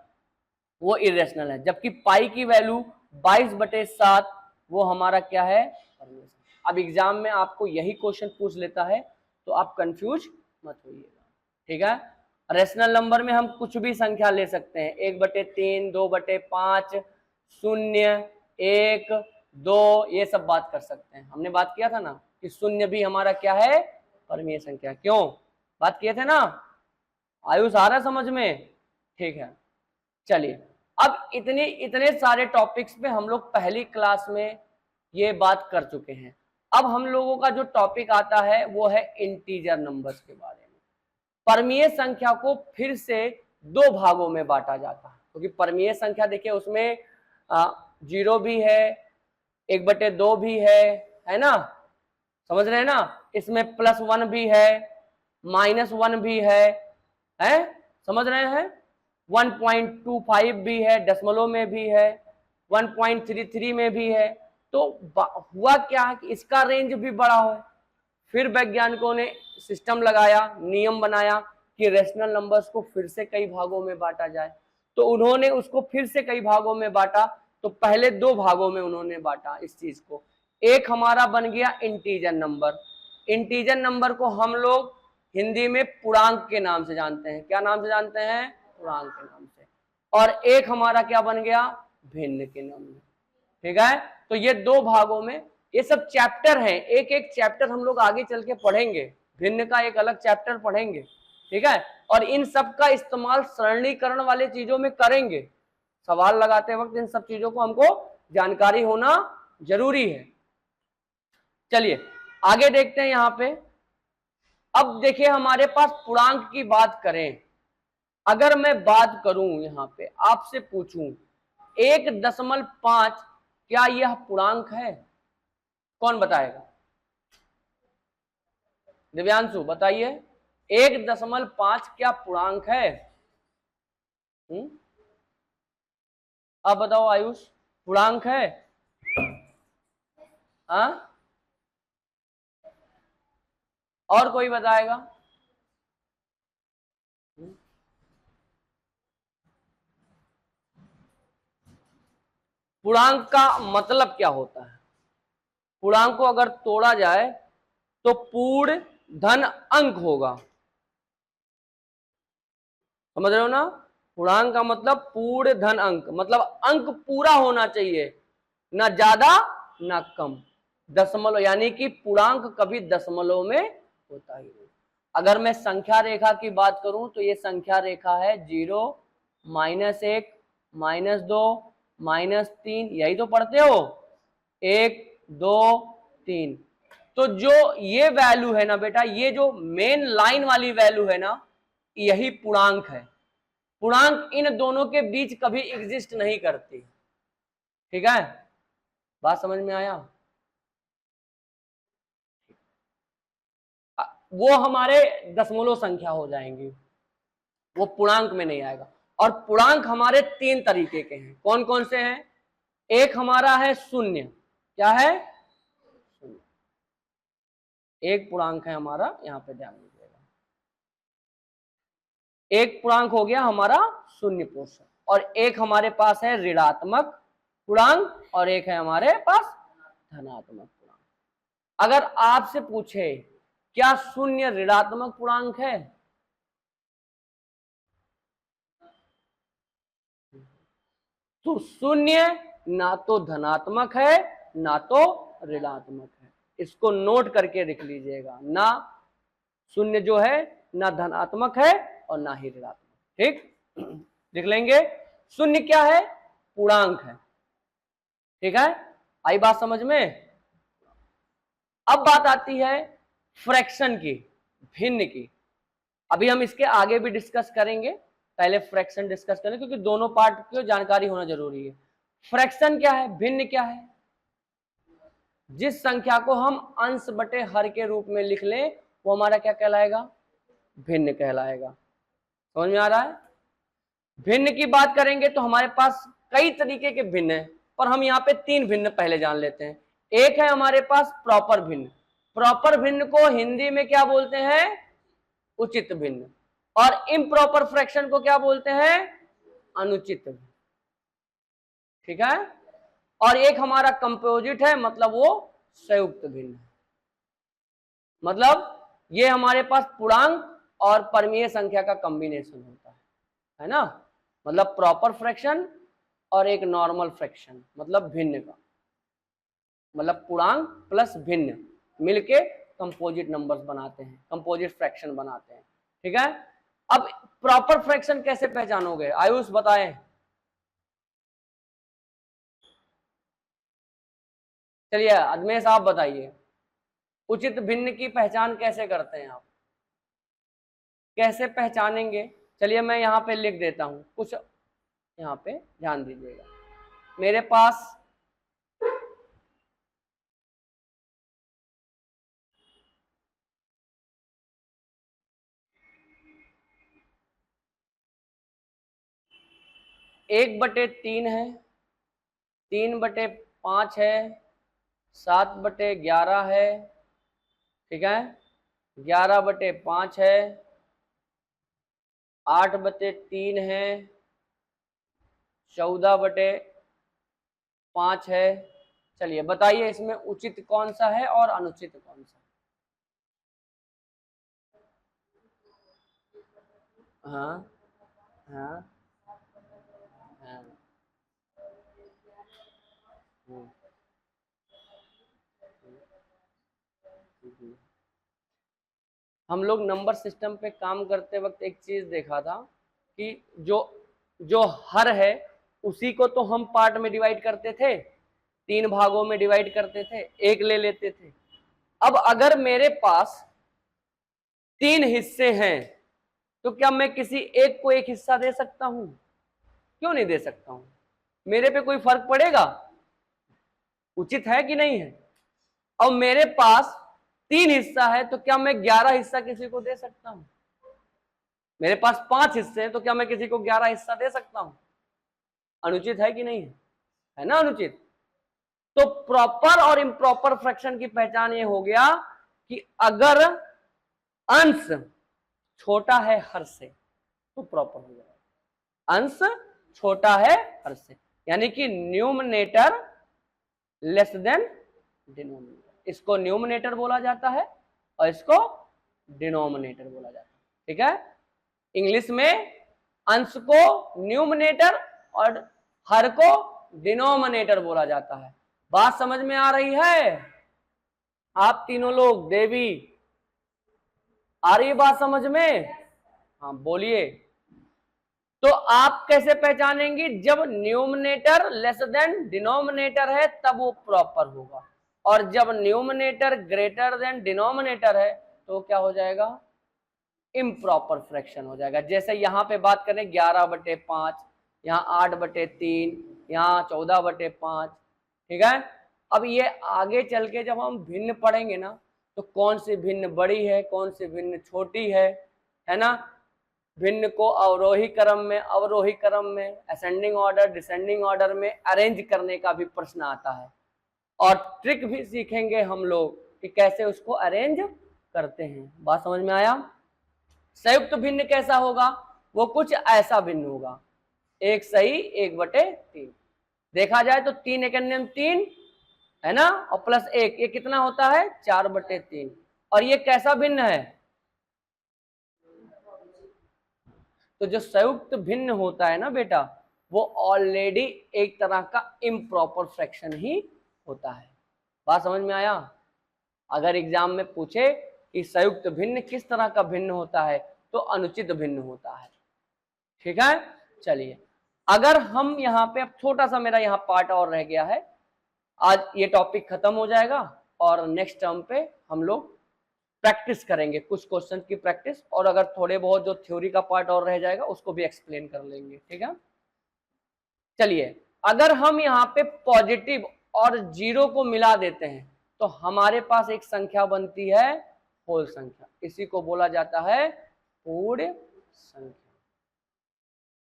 वो इरेशनल है, जबकि पाई की वैल्यू 22/7 वो हमारा क्या है, परमीय। अब एग्जाम में आपको यही क्वेश्चन पूछ लेता है तो आप कंफ्यूज मत होइएगा, ठीक है। रेशनल नंबर में हम कुछ भी संख्या ले सकते हैं, 1/3, 2/5, 0, 1, 2, ये सब बात कर सकते हैं। हमने बात किया था ना कि 0 भी हमारा क्या है, परमीय संख्या। क्यों बात किए थे ना, आयुष आ रहा समझ में, ठीक है। चलिए, अब इतने सारे टॉपिक्स पे हम लोग पहली क्लास में ये बात कर चुके हैं। अब हम लोगों का जो टॉपिक आता है वो है इंटीजर नंबर्स के बारे में। परमीय संख्या को फिर से दो भागों में बांटा जाता है, क्योंकि परमीय संख्या देखिए उसमें 0 भी है, 1/2 भी है ना, समझ रहे हैं ना। इसमें +1 भी है, -1 भी है, समझ रहे हैं। 1.25 भी है, दशमलव में भी है, 1.33 में भी है। तो हुआ क्या है कि इसका रेंज भी बड़ा हो। फिर वैज्ञानिकों ने सिस्टम लगाया, नियम बनाया कि रेशनल नंबर्स को फिर से कई भागों में बांटा जाए। तो उन्होंने उसको फिर से कई भागों में बांटा। तो पहले दो भागों में उन्होंने बांटा इस चीज को। एक हमारा बन गया इंटीजर नंबर। इंटीजर नंबर को हम लोग हिंदी में पूर्णांक के नाम से जानते हैं। क्या नाम से जानते हैं, पूर्णांक के नाम से। और एक हमारा क्या बन गया, भिन्न के नाम से, ठीक है। तो ये दो भागों में, ये सब चैप्टर हैं, एक एक चैप्टर हम लोग आगे चल के पढ़ेंगे, भिन्न का एक अलग चैप्टर पढ़ेंगे, ठीक है। और इन सब का इस्तेमाल सरलीकरण वाले चीजों में करेंगे। सवाल लगाते वक्त इन सब चीजों को हमको जानकारी होना जरूरी है। चलिए आगे देखते हैं यहाँ पे। अब देखिए हमारे पास पूर्णांक की बात करें, अगर मैं बात करूं यहाँ पे आपसे पूछूं 1.5 क्या यह पूर्णांक है, कौन बताएगा, दिव्यांशु बताइए, 1.5 क्या पूर्णांक है? अब बताओ आयुष, पूर्णांक है? हाँ, और कोई बताएगा? पूर्णांक का मतलब क्या होता है? पूर्णांक को अगर तोड़ा जाए तो पूर्ण धन अंक होगा, समझ रहे हो ना। पूर्णांक का मतलब पूर्ण धन अंक, मतलब अंक पूरा होना चाहिए, ना ज्यादा ना कम। दशमलव यानी कि पूर्णांक कभी दशमलव में होता ही नहीं। अगर मैं संख्या रेखा की बात करूं तो ये संख्या रेखा है 0, -1, -2, -3, यही तो पढ़ते हो, 1, 2, 3। तो जो ये वैल्यू है ना बेटा, ये जो मेन लाइन वाली वैल्यू है ना, यही पूर्णांक है। पूर्णांक इन दोनों के बीच कभी एग्जिस्ट नहीं करती, ठीक है। बात समझ में आया? वो हमारे दशमलव संख्या हो जाएंगी, वो पूर्णांक में नहीं आएगा। और पूर्णांक हमारे 3 तरीके के हैं। कौन कौन से हैं? एक हमारा है शून्य, क्या है? शून्य। एक पूर्णांक है हमारा, यहां पे ध्यान दीजिएगा, एक पूर्णांक हो गया हमारा शून्य पोषक, और एक हमारे पास है ऋणात्मक पूर्णांक, और एक है हमारे पास धनात्मक पूर्णांक। अगर आपसे पूछे क्या शून्य ऋणात्मक पूर्णांक है? तो शून्य ना तो धनात्मक है ना तो ऋणात्मक है, इसको नोट करके लिख लीजिएगा। ना शून्य जो है ना धनात्मक है और ना ही ऋणात्मक, ठीक, लिख लेंगे। शून्य क्या है? पूर्णांक है, ठीक है, आई बात समझ में। अब बात आती है फ्रैक्शन की, भिन्न की। अभी हम इसके आगे भी डिस्कस करेंगे, पहले फ्रैक्शन डिस्कस करें क्योंकि दोनों पार्ट की जानकारी होना जरूरी है। फ्रैक्शन क्या है? भिन्न क्या है? जिस संख्या को हम अंश बटे हर के रूप में लिख लें वो हमारा क्या कहलाएगा? भिन्न कहलाएगा। समझ में आ रहा है? भिन्न की बात करेंगे तो हमारे पास कई तरीके के भिन्न है, पर हम यहाँ पे 3 भिन्न पहले जान लेते हैं। एक है हमारे पास प्रॉपर भिन्न। प्रॉपर भिन्न को हिंदी में क्या बोलते हैं? उचित भिन्न। और इम्प्रॉपर फ्रैक्शन को क्या बोलते हैं? अनुचित भिन्न, ठीक है। और एक हमारा कंपोजिट है, मतलब वो संयुक्त भिन्न है। मतलब ये हमारे पास पूर्णांक और परमीय संख्या का कॉम्बिनेशन होता है ना। मतलब प्रॉपर फ्रैक्शन और एक नॉर्मल फ्रैक्शन, मतलब भिन्न का, मतलब पूर्णांक प्लस भिन्न मिलके कंपोजिट नंबर्स बनाते हैं, कंपोजिट फ्रैक्शन बनाते हैं, ठीक है। अब प्रॉपर फ्रैक्शन कैसे पहचानोगे? आयुष बताएं। चलिए अदमेश आप बताइए, उचित भिन्न की पहचान कैसे करते हैं आप? कैसे पहचानेंगे? चलिए मैं यहाँ पे लिख देता हूँ कुछ, यहाँ पे ध्यान दीजिएगा। मेरे पास एक बटे 3 है, 3/5 है, 7/11 है, ठीक है, 11/5 है, 8/3 है, 14/5 है। चलिए बताइए इसमें उचित कौन सा है और अनुचित कौन सा? हाँ हाँ हाँ। हम लोग नंबर सिस्टम पे काम करते वक्त एक चीज देखा था कि जो जो हर है उसी को तो हम पार्ट में डिवाइड करते थे, 3 भागों में डिवाइड करते थे, एक ले लेते थे। अब अगर मेरे पास 3 हिस्से हैं तो क्या मैं किसी एक को एक हिस्सा दे सकता हूं? क्यों नहीं दे सकता हूं? मेरे पे कोई फर्क पड़ेगा? उचित है कि नहीं है? और मेरे पास 3 हिस्सा है तो क्या मैं 11 हिस्सा किसी को दे सकता हूं? मेरे पास 5 हिस्से हैं तो क्या मैं किसी को 11 हिस्सा दे सकता हूं? अनुचित है कि नहीं है? है ना अनुचित। तो प्रॉपर और इम्प्रॉपर फ्रैक्शन की पहचान ये हो गया कि अगर अंश छोटा है हर से तो प्रॉपर हो जाएगा। अंश छोटा है हर से, यानी कि न्यूमरेटर लेस देन डिनोमिनेटर, इसको न्यूमरेटर बोला जाता है और इसको डिनोमिनेटर बोला जाता है, ठीक है। इंग्लिश में अंश को न्यूमरेटर और हर को डिनोमिनेटर बोला जाता है। बात समझ में आ रही है? आप तीनों लोग, देवी, आ रही है बात समझ में? हाँ बोलिए। तो आप कैसे पहचानेंगी? जब न्यूमरेटर लेस देन डिनोमिनेटर है तब वो प्रॉपर होगा, और जब न्यूमरेटर ग्रेटर देन डिनोमिनेटर है तो क्या हो जाएगा? इम्प्रॉपर फ्रैक्शन हो जाएगा। जैसे यहाँ पे बात करें 11/5, यहाँ 8/3, यहाँ 14/5, ठीक है। अब ये आगे चल के जब हम भिन्न पढ़ेंगे ना तो कौन सी भिन्न बड़ी है, कौन सी भिन्न छोटी है ना, भिन्न को अवरोही क्रम में, अवरोही क्रम में, असेंडिंग ऑर्डर, डिसेंडिंग ऑर्डर में अरेंज करने का भी प्रश्न आता है। और ट्रिक भी सीखेंगे हम लोग कि कैसे उसको अरेंज करते हैं। बात समझ में आया? संयुक्त भिन्न कैसा होगा? वो कुछ ऐसा भिन्न होगा, 1 सही 1/3। देखा जाए तो 3 एक 3 है ना, और प्लस 1, ये कितना होता है? 4/3। और ये कैसा भिन्न है? तो जो संयुक्त भिन्न होता है ना बेटा, वो ऑलरेडी एक तरह का इम्प्रॉपर फ्रैक्शन ही होता है। बात समझ में आया? अगर एग्जाम में पूछे कि संयुक्त भिन्न किस तरह का भिन्न होता है, तो अनुचित भिन्न होता है। ठीक है, चलिए अगर हम यहाँ पे, अब छोटा सा मेरा यहाँ पार्ट और रह गया है, आज ये टॉपिक खत्म हो जाएगा और नेक्स्ट टर्म पे हम लोग प्रैक्टिस करेंगे, कुछ क्वेश्चन की प्रैक्टिस, और अगर थोड़े बहुत जो थ्योरी का पार्ट और रह जाएगा उसको भी एक्सप्लेन कर लेंगे। ठीक है, चलिए अगर हम यहाँ पे पॉजिटिव और जीरो को मिला देते हैं तो हमारे पास एक संख्या बनती है होल संख्या, इसी को बोला जाता है पूर्ण संख्या।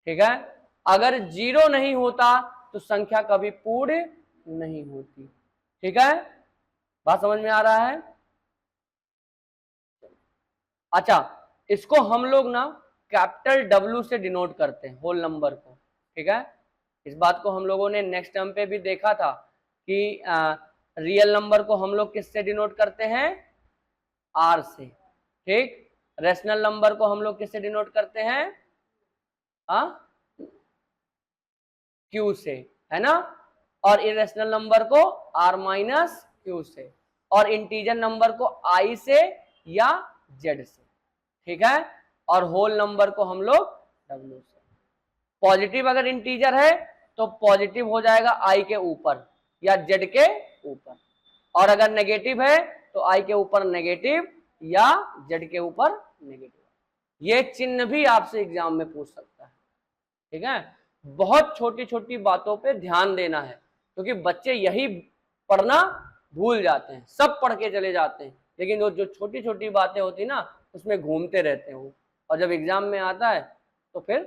ठीक है, अगर जीरो नहीं होता तो संख्या कभी पूर्ण नहीं होती। ठीक है, बात समझ में आ रहा है? अच्छा, इसको हम लोग ना कैपिटल W से डिनोट करते हैं होल नंबर को। ठीक है, इस बात को हम लोगों ने नेक्स्ट टर्म पे भी देखा था कि रियल नंबर को हम लोग किससे डिनोट करते हैं? R से। ठीक, रेशनल नंबर को हम लोग किससे डिनोट करते हैं? Q से, है ना, और इरेशनल नंबर को R-Q से, और इंटीजर नंबर को I से या Z से। ठीक है, और होल नंबर को हम लोग W से। पॉजिटिव अगर इंटीजर है तो पॉजिटिव हो जाएगा I के ऊपर या Z के ऊपर, और अगर नेगेटिव है तो I के ऊपर नेगेटिव या Z के ऊपर नेगेटिव। ये चिन्ह भी आपसे एग्जाम में पूछ सकता है। ठीक है, बहुत छोटी छोटी बातों पे ध्यान देना है, क्योंकि बच्चे यही पढ़ना भूल जाते हैं, सब पढ़ के चले जाते हैं, लेकिन वो जो छोटी छोटी बातें होती ना उसमें घूमते रहते हैं वो, और जब एग्जाम में आता है तो फिर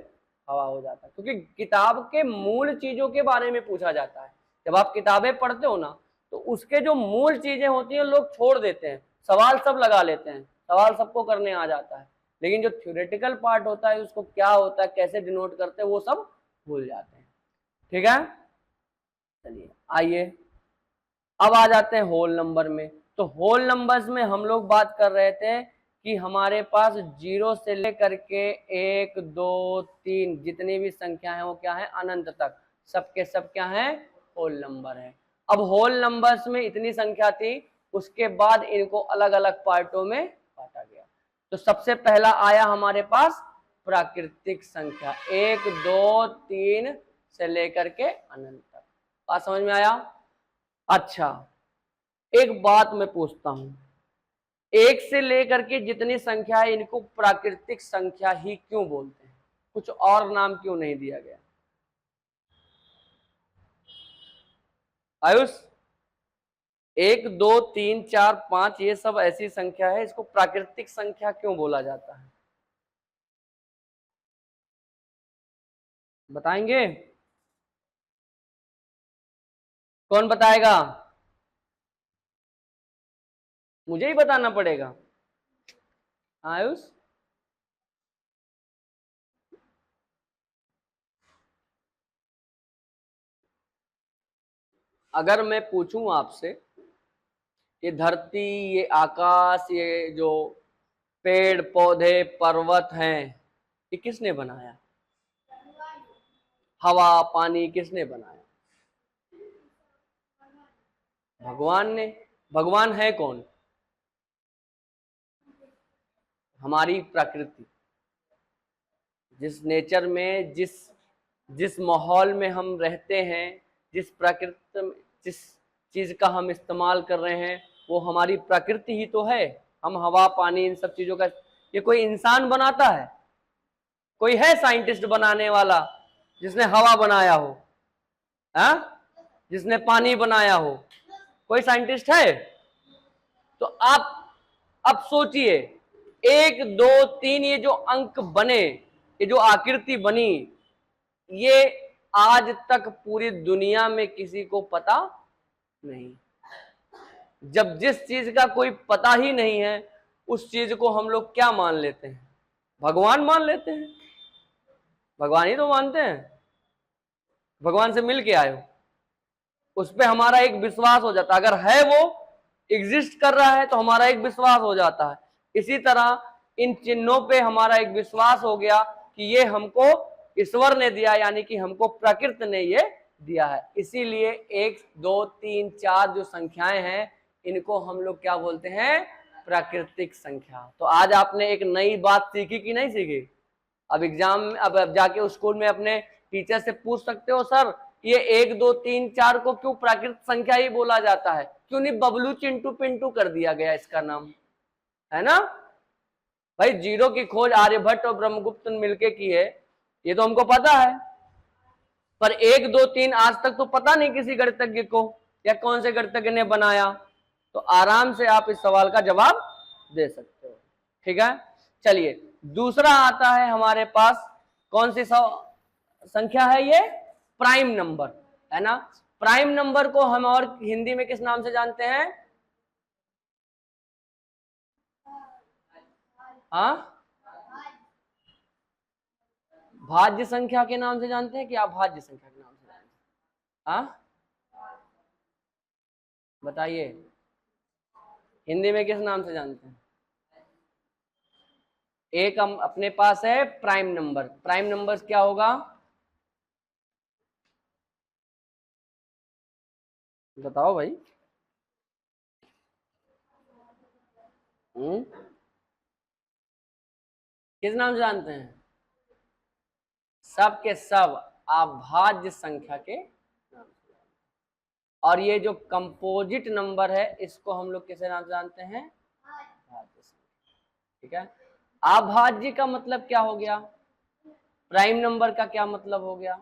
हवा हो जाता है, क्योंकि किताब के मूल चीजों के बारे में पूछा जाता है। जब आप किताबें पढ़ते हो ना तो उसके जो मूल चीजें होती हैं लोग छोड़ देते हैं, सवाल सब लगा लेते हैं, सवाल सबको करने आ जाता है, लेकिन जो थ्योरेटिकल पार्ट होता है उसको क्या होता है, कैसे डिनोट करते हैं, वो सब भूल जाते हैं। ठीक है, चलिए आइए अब आ जाते हैं होल नंबर में। तो होल नंबर्स में हम लोग बात कर रहे थे कि हमारे पास 0 से लेकर के 1 2 3 जितनी भी संख्या है वो क्या है? अनंत तक, सबके सब क्या है? होल नंबर है। अब होल नंबर्स में इतनी संख्या थी, उसके बाद इनको अलग अलग पार्टों में बांटा गया। तो सबसे पहला आया हमारे पास प्राकृतिक संख्या, 1 2 3 से लेकर के अनंत तक। बात समझ में आया? अच्छा, एक बात मैं पूछता हूं, 1 से लेकर के जितनी संख्या है इनको प्राकृतिक संख्या ही क्यों बोलते हैं? कुछ और नाम क्यों नहीं दिया गया? आयुष, 1 2 3 4 5 ये सब ऐसी संख्या है, इसको प्राकृतिक संख्या क्यों बोला जाता है? बताएंगे? कौन बताएगा? मुझे ही बताना पड़ेगा। आयुष, अगर मैं पूछूं आपसे, ये धरती, ये आकाश, ये जो पेड़ पौधे पर्वत हैं, ये किसने बनाया? हवा पानी किसने बनाया? भगवान ने। भगवान है कौन? हमारी प्रकृति। जिस नेचर में, जिस माहौल में हम रहते हैं, जिस प्रकृति में, जिस चीज का हम इस्तेमाल कर रहे हैं, वो हमारी प्रकृति ही तो है। हम हवा पानी इन सब चीजों का, ये कोई इंसान बनाता है? कोई है साइंटिस्ट बनाने वाला जिसने हवा बनाया हो? हाँ, जिसने पानी बनाया हो? कोई साइंटिस्ट है? तो आप अब सोचिए, 1 2 3 ये जो अंक बने, ये जो आकृति बनी, ये आज तक पूरी दुनिया में किसी को पता नहीं। जब जिस चीज का कोई पता ही नहीं है, उस चीज को हम लोग क्या मान लेते हैं? भगवान मान लेते हैं। भगवान ही तो मानते हैं। भगवान से मिल के आए हो, उस पर हमारा एक विश्वास हो जाता है। अगर है वो एग्जिस्ट कर रहा है तो हमारा एक विश्वास हो जाता है। इसी तरह इन चिन्हों पे हमारा एक विश्वास हो गया कि ये हमको ईश्वर ने दिया, यानी कि हमको प्रकृति ने ये दिया है। इसीलिए 1 2 3 4 जो संख्याएं हैं, इनको हम लोग क्या बोलते हैं? प्राकृतिक संख्या। तो आज आपने एक नई बात सीखी कि नहीं सीखी? अब एग्जाम में, अब जाके स्कूल में अपने टीचर से पूछ सकते हो, सर ये 1 2 3 4 को क्यों प्राकृतिक संख्या ही बोला जाता है? क्यों नहीं बबलू चिंटू पिंटू कर दिया गया इसका नाम? है ना भाई, जीरो की खोज आर्यभट्ट और ब्रह्मगुप्त ने मिलके की है, ये तो हमको पता है। पर 1 2 3 आज तक तो पता नहीं किसी गणितज्ञ को, या कौन से गणितज्ञ ने बनाया। तो आराम से आप इस सवाल का जवाब दे सकते हो। ठीक है, चलिए दूसरा आता है हमारे पास। कौन सी संख्या है ये? प्राइम नंबर, है ना। प्राइम नंबर को हम और हिंदी में किस नाम से जानते हैं? हाँ, भाज्य संख्या के नाम से जानते हैं कि अभाज्य संख्या के नाम से जानते हैं? हाँ बताइए, हिंदी में किस नाम से जानते हैं? एक हम अपने पास है प्राइम नंबर। प्राइम नंबर क्या होगा? बताओ भाई। किस नाम से जानते हैं? सब के सब अभाज्य संख्या के नाम से। और ये जो कंपोजिट नंबर है, इसको हम लोग किस नाम से जानते हैं? अभाज्य संख्या। ठीक है, अभाज्य का मतलब क्या हो गया? प्राइम नंबर का क्या मतलब हो गया?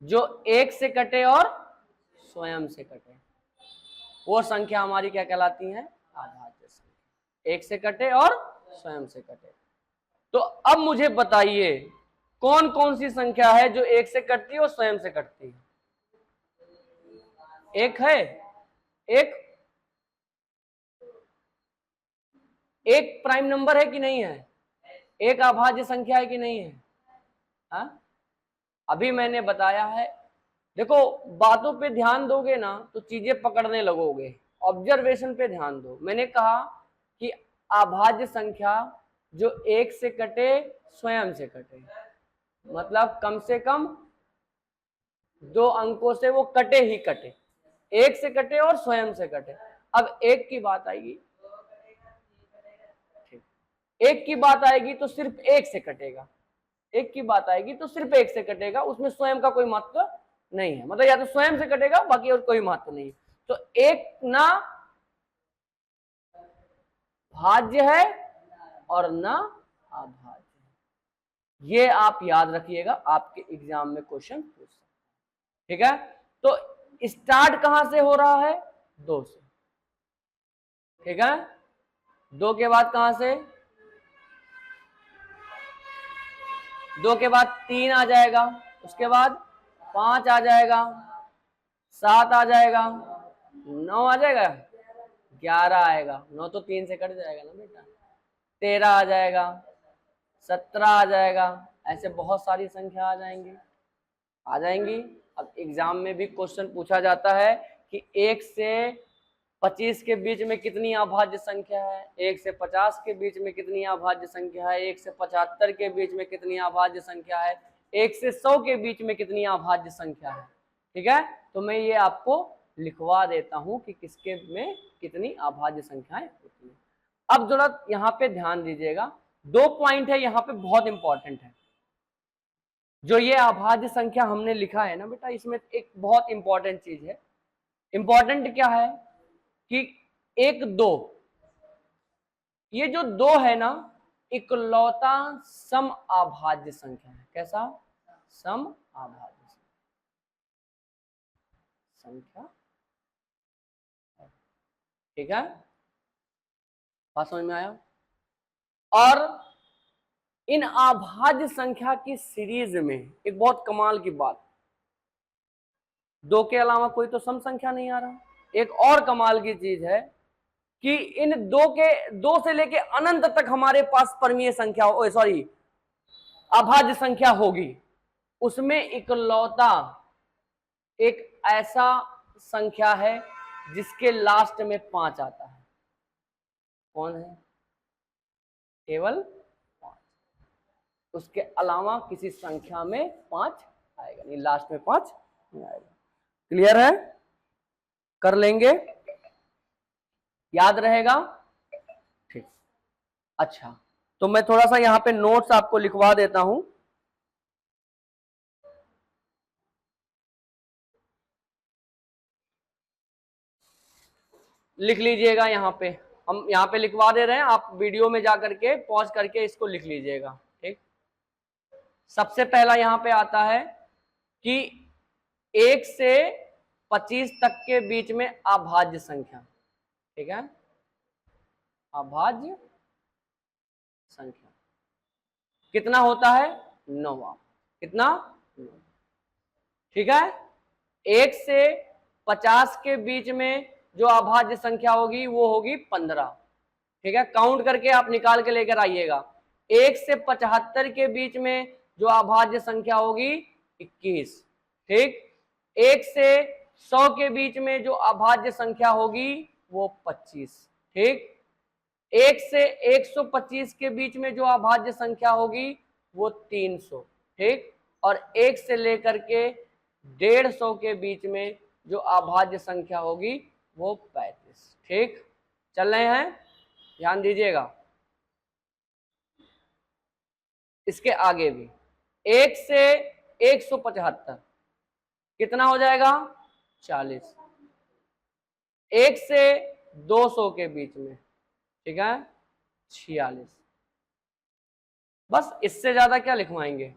जो एक से कटे और स्वयं से कटे, वो संख्या हमारी क्या कहलाती है? अभाज्य संख्या। एक से कटे और स्वयं से कटे। तो अब मुझे बताइए, कौन कौन सी संख्या है जो एक से कटती है और स्वयं से कटती है? एक है, एक एक प्राइम नंबर है कि नहीं है? एक अभाज्य संख्या है कि नहीं है? हाँ, अभी मैंने बताया है। देखो, बातों पे ध्यान दोगे ना तो चीजें पकड़ने लगोगे। ऑब्जर्वेशन पे ध्यान दो। मैंने कहा कि अभाज्य संख्या जो एक से कटे स्वयं से कटे, मतलब कम से कम 2 अंकों से वो कटे ही कटे, एक से कटे और स्वयं से कटे। अब एक की बात आएगी, एक की बात आएगी तो सिर्फ एक से कटेगा। एक की बात आएगी तो सिर्फ एक से कटेगा, उसमें स्वयं का कोई महत्व नहीं है। मतलब या तो स्वयं से कटेगा, बाकी और कोई महत्व नहीं है। तो एक ना भाज्य है और ना अभाज्य है। ये आप याद रखिएगा, आपके एग्जाम में क्वेश्चन पूछ सकते हैं। ठीक है, तो स्टार्ट कहां से हो रहा है? 2 से। ठीक है, 2 के बाद कहां से? 2 के बाद 3 आ जाएगा, उसके बाद 5 आ जाएगा, 7 आ जाएगा, 9 आ जाएगा, 11 आएगा। 9 तो 3 से कट जाएगा ना बेटा। 13 आ जाएगा, 17 आ जाएगा। ऐसे बहुत सारी संख्या आ जाएंगी, आ जाएंगी। अब एग्जाम में भी क्वेश्चन पूछा जाता है कि 1 से 25 के बीच में कितनी अभाज्य संख्या है, 1 से 50 के बीच में कितनी अभाज्य संख्या है, 1 से 75 के बीच में कितनी अभाज्य संख्या है, 1 से 100 के बीच में कितनी अभाज्य संख्या है। ठीक है, तो मैं ये आपको लिखवा देता हूं कि किसके में कितनी अभाज्य संख्याएं होती है। अब जरा यहाँ पे ध्यान दीजिएगा, 2 पॉइंट है यहाँ पे बहुत इंपॉर्टेंट है। जो ये अभाज्य संख्या हमने लिखा है ना बेटा, इसमें एक बहुत इंपॉर्टेंट चीज है। इंपॉर्टेंट क्या है कि 1 2, ये जो 2 है ना, इकलौता सम अभाज्य संख्या है। कैसा? सम अभाज्य संख्या। ठीक है, बात समझ में आया? और इन अभाज्य संख्या की सीरीज में एक बहुत कमाल की बात, 2 के अलावा कोई तो सम संख्या नहीं आ रहा। एक और कमाल की चीज है कि इन 2 से लेके अनंत तक हमारे पास परमीय संख्या अभाज्य संख्या होगी, उसमें इकलौता एक ऐसा संख्या है जिसके लास्ट में 5 आता है। कौन है? केवल 5। उसके अलावा किसी संख्या में 5 आएगा नहीं, लास्ट में 5 नहीं आएगा। क्लियर है? कर लेंगे, याद रहेगा? ठीक। अच्छा, तो मैं थोड़ा सा यहां पे नोट्स आपको लिखवा देता हूं। लिख लीजिएगा, यहां पे हम यहां पे लिखवा दे रहे हैं, आप वीडियो में जाकर के पॉज करके इसको लिख लीजिएगा। ठीक। सबसे पहला यहां पे आता है कि 1 से 25 तक के बीच में अभाज्य संख्या। ठीक है, अभाज्य संख्या कितना होता है? 9। कितना? 9। ठीक है। 1 से 50 के बीच में जो अभाज्य संख्या होगी वो होगी 15। ठीक है, काउंट करके आप निकाल के लेकर आइएगा। 1 से 75 के बीच में जो अभाज्य संख्या होगी 21। ठीक। 1 से 100 के बीच में जो अभाज्य संख्या होगी वो 25। ठीक। 1 से 125 के बीच में जो अभाज्य संख्या होगी वो 300। ठीक। और 1 से लेकर के 150 के बीच में जो अभाज्य संख्या होगी वो 35। ठीक, चल रहे हैं? ध्यान दीजिएगा। इसके आगे भी 1 से 175 कितना हो जाएगा? 40। 1 से 200 के बीच में, ठीक है, 46। बस, इससे ज्यादा क्या लिखवाएंगे?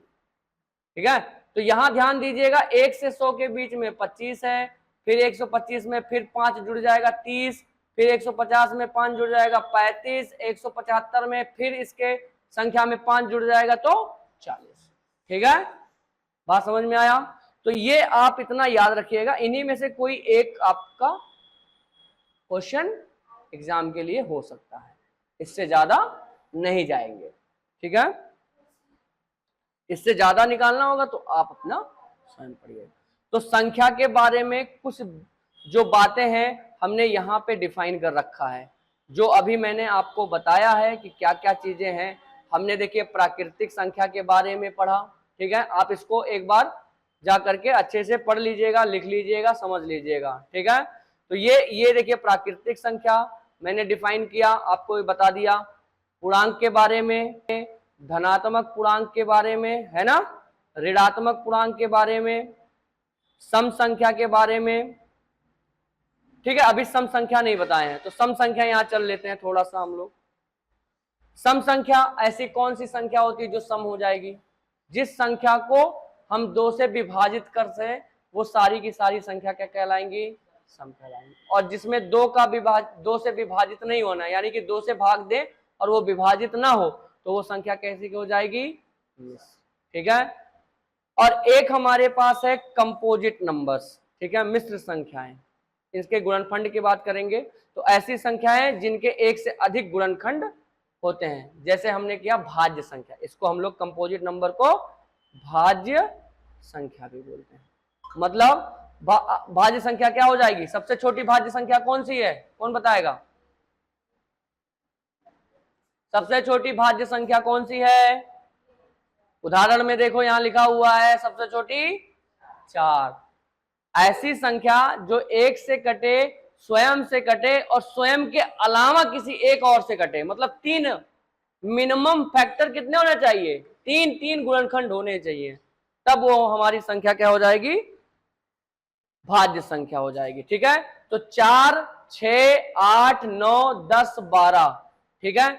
ठीक है, तो यहां ध्यान दीजिएगा, 1 से 100 के बीच में 25 है, फिर 125 में फिर 5 जुड़ जाएगा 30, फिर 150 में 5 जुड़ जाएगा 35, 175 में फिर इसके संख्या में 5 जुड़ जाएगा तो 40। ठीक है, बात समझ में आया? तो ये आप इतना याद रखिएगा, इन्हीं में से कोई एक आपका क्वेश्चन एग्जाम के लिए हो सकता है, इससे ज्यादा नहीं जाएंगे। ठीक है, इससे ज्यादा निकालना होगा तो आप अपना स्वयं पढ़िए। तो संख्या के बारे में कुछ जो बातें हैं हमने यहाँ पे डिफाइन कर रखा है, जो अभी मैंने आपको बताया है कि क्या क्या चीजें हैं। हमने देखिए प्राकृतिक संख्या के बारे में पढ़ा। ठीक है, आप इसको एक बार जा करके अच्छे से पढ़ लीजिएगा, लिख लीजिएगा, समझ लीजिएगा। ठीक है, तो ये देखिए प्राकृतिक संख्या मैंने डिफाइन किया, आपको बता दिया। पूर्णांक के बारे में, धनात्मक पूर्णांक के बारे में, है ना, ऋणात्मक पूर्णांक के बारे में, सम संख्या के बारे में। ठीक है, अभी सम संख्या नहीं बताए हैं तो सम संख्या यहां चल लेते हैं थोड़ा सा हम लोग। सम संख्या ऐसी कौन सी संख्या होती है जो सम हो जाएगी? जिस संख्या को हम 2 से विभाजित कर से वो सारी की सारी संख्या क्या कहलाएंगी? सम कहलाएंगी। और जिसमें 2 से विभाजित नहीं होना, यानी कि 2 से भाग दे और वो विभाजित ना हो, तो वो संख्या कैसी हो जाएगी? ठीक है, और एक हमारे पास है कंपोजिट नंबर्स। ठीक है, मिश्र संख्याएं, इसके गुणनखंड की बात करेंगे तो ऐसी संख्याएं जिनके एक से अधिक गुणनखंड होते हैं, जैसे हमने किया भाज्य संख्या, इसको हम लोग कंपोजिट नंबर को भाज्य संख्या भी बोलते हैं। मतलब भाज्य संख्या क्या हो जाएगी? सबसे छोटी भाज्य संख्या कौन सी है? कौन बताएगा? सबसे छोटी भाज्य संख्या कौन सी है? उदाहरण में देखो यहां लिखा हुआ है सबसे छोटी 4। ऐसी संख्या जो 1 से कटे, स्वयं से कटे और स्वयं के अलावा किसी एक और से कटे, मतलब 3 मिनिमम फैक्टर कितने होने चाहिए? 3 गुणनखंड होने चाहिए, तब वो हमारी संख्या क्या हो जाएगी? भाज्य संख्या हो जाएगी। ठीक है, तो 4, 6, 8, 9, 10, 12। ठीक है,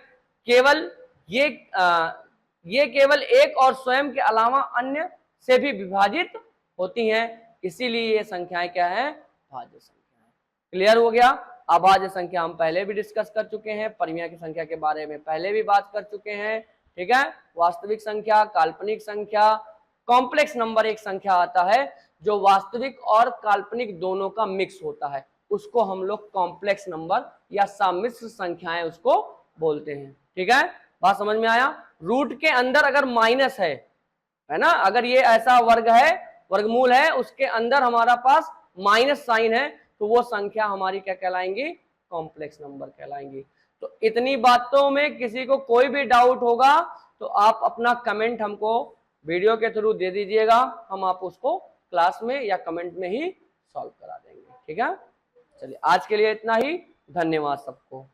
केवल ये केवल एक और स्वयं के अलावा अन्य से भी विभाजित होती हैं, इसीलिए ये संख्याएं क्या है? भाज्य संख्याएं। क्लियर हो गया? अभाज्य संख्या हम पहले भी डिस्कस कर चुके हैं, परिमेय की संख्या के बारे में पहले भी बात कर चुके हैं, ठीक है। वास्तविक संख्या, काल्पनिक संख्या, कॉम्प्लेक्स नंबर एक संख्या आता है जो वास्तविक और काल्पनिक दोनों का मिक्स होता है, उसको हम लोग कॉम्प्लेक्स नंबर या सम्मिश्र संख्याएं उसको बोलते हैं, ठीक है। बात समझ में आया। रूट के अंदर अगर माइनस है ना, अगर ये ऐसा वर्ग है, वर्गमूल है, उसके अंदर हमारा पास माइनस साइन है, तो वो संख्या हमारी क्या कहलाएंगी, कॉम्प्लेक्स नंबर कहलाएंगी। तो इतनी बातों में किसी को कोई भी डाउट होगा तो आप अपना कमेंट हमको वीडियो के थ्रू दे दीजिएगा, हम आप उसको क्लास में या कमेंट में ही सॉल्व करा देंगे, ठीक है। चलिए आज के लिए इतना ही, धन्यवाद सबको।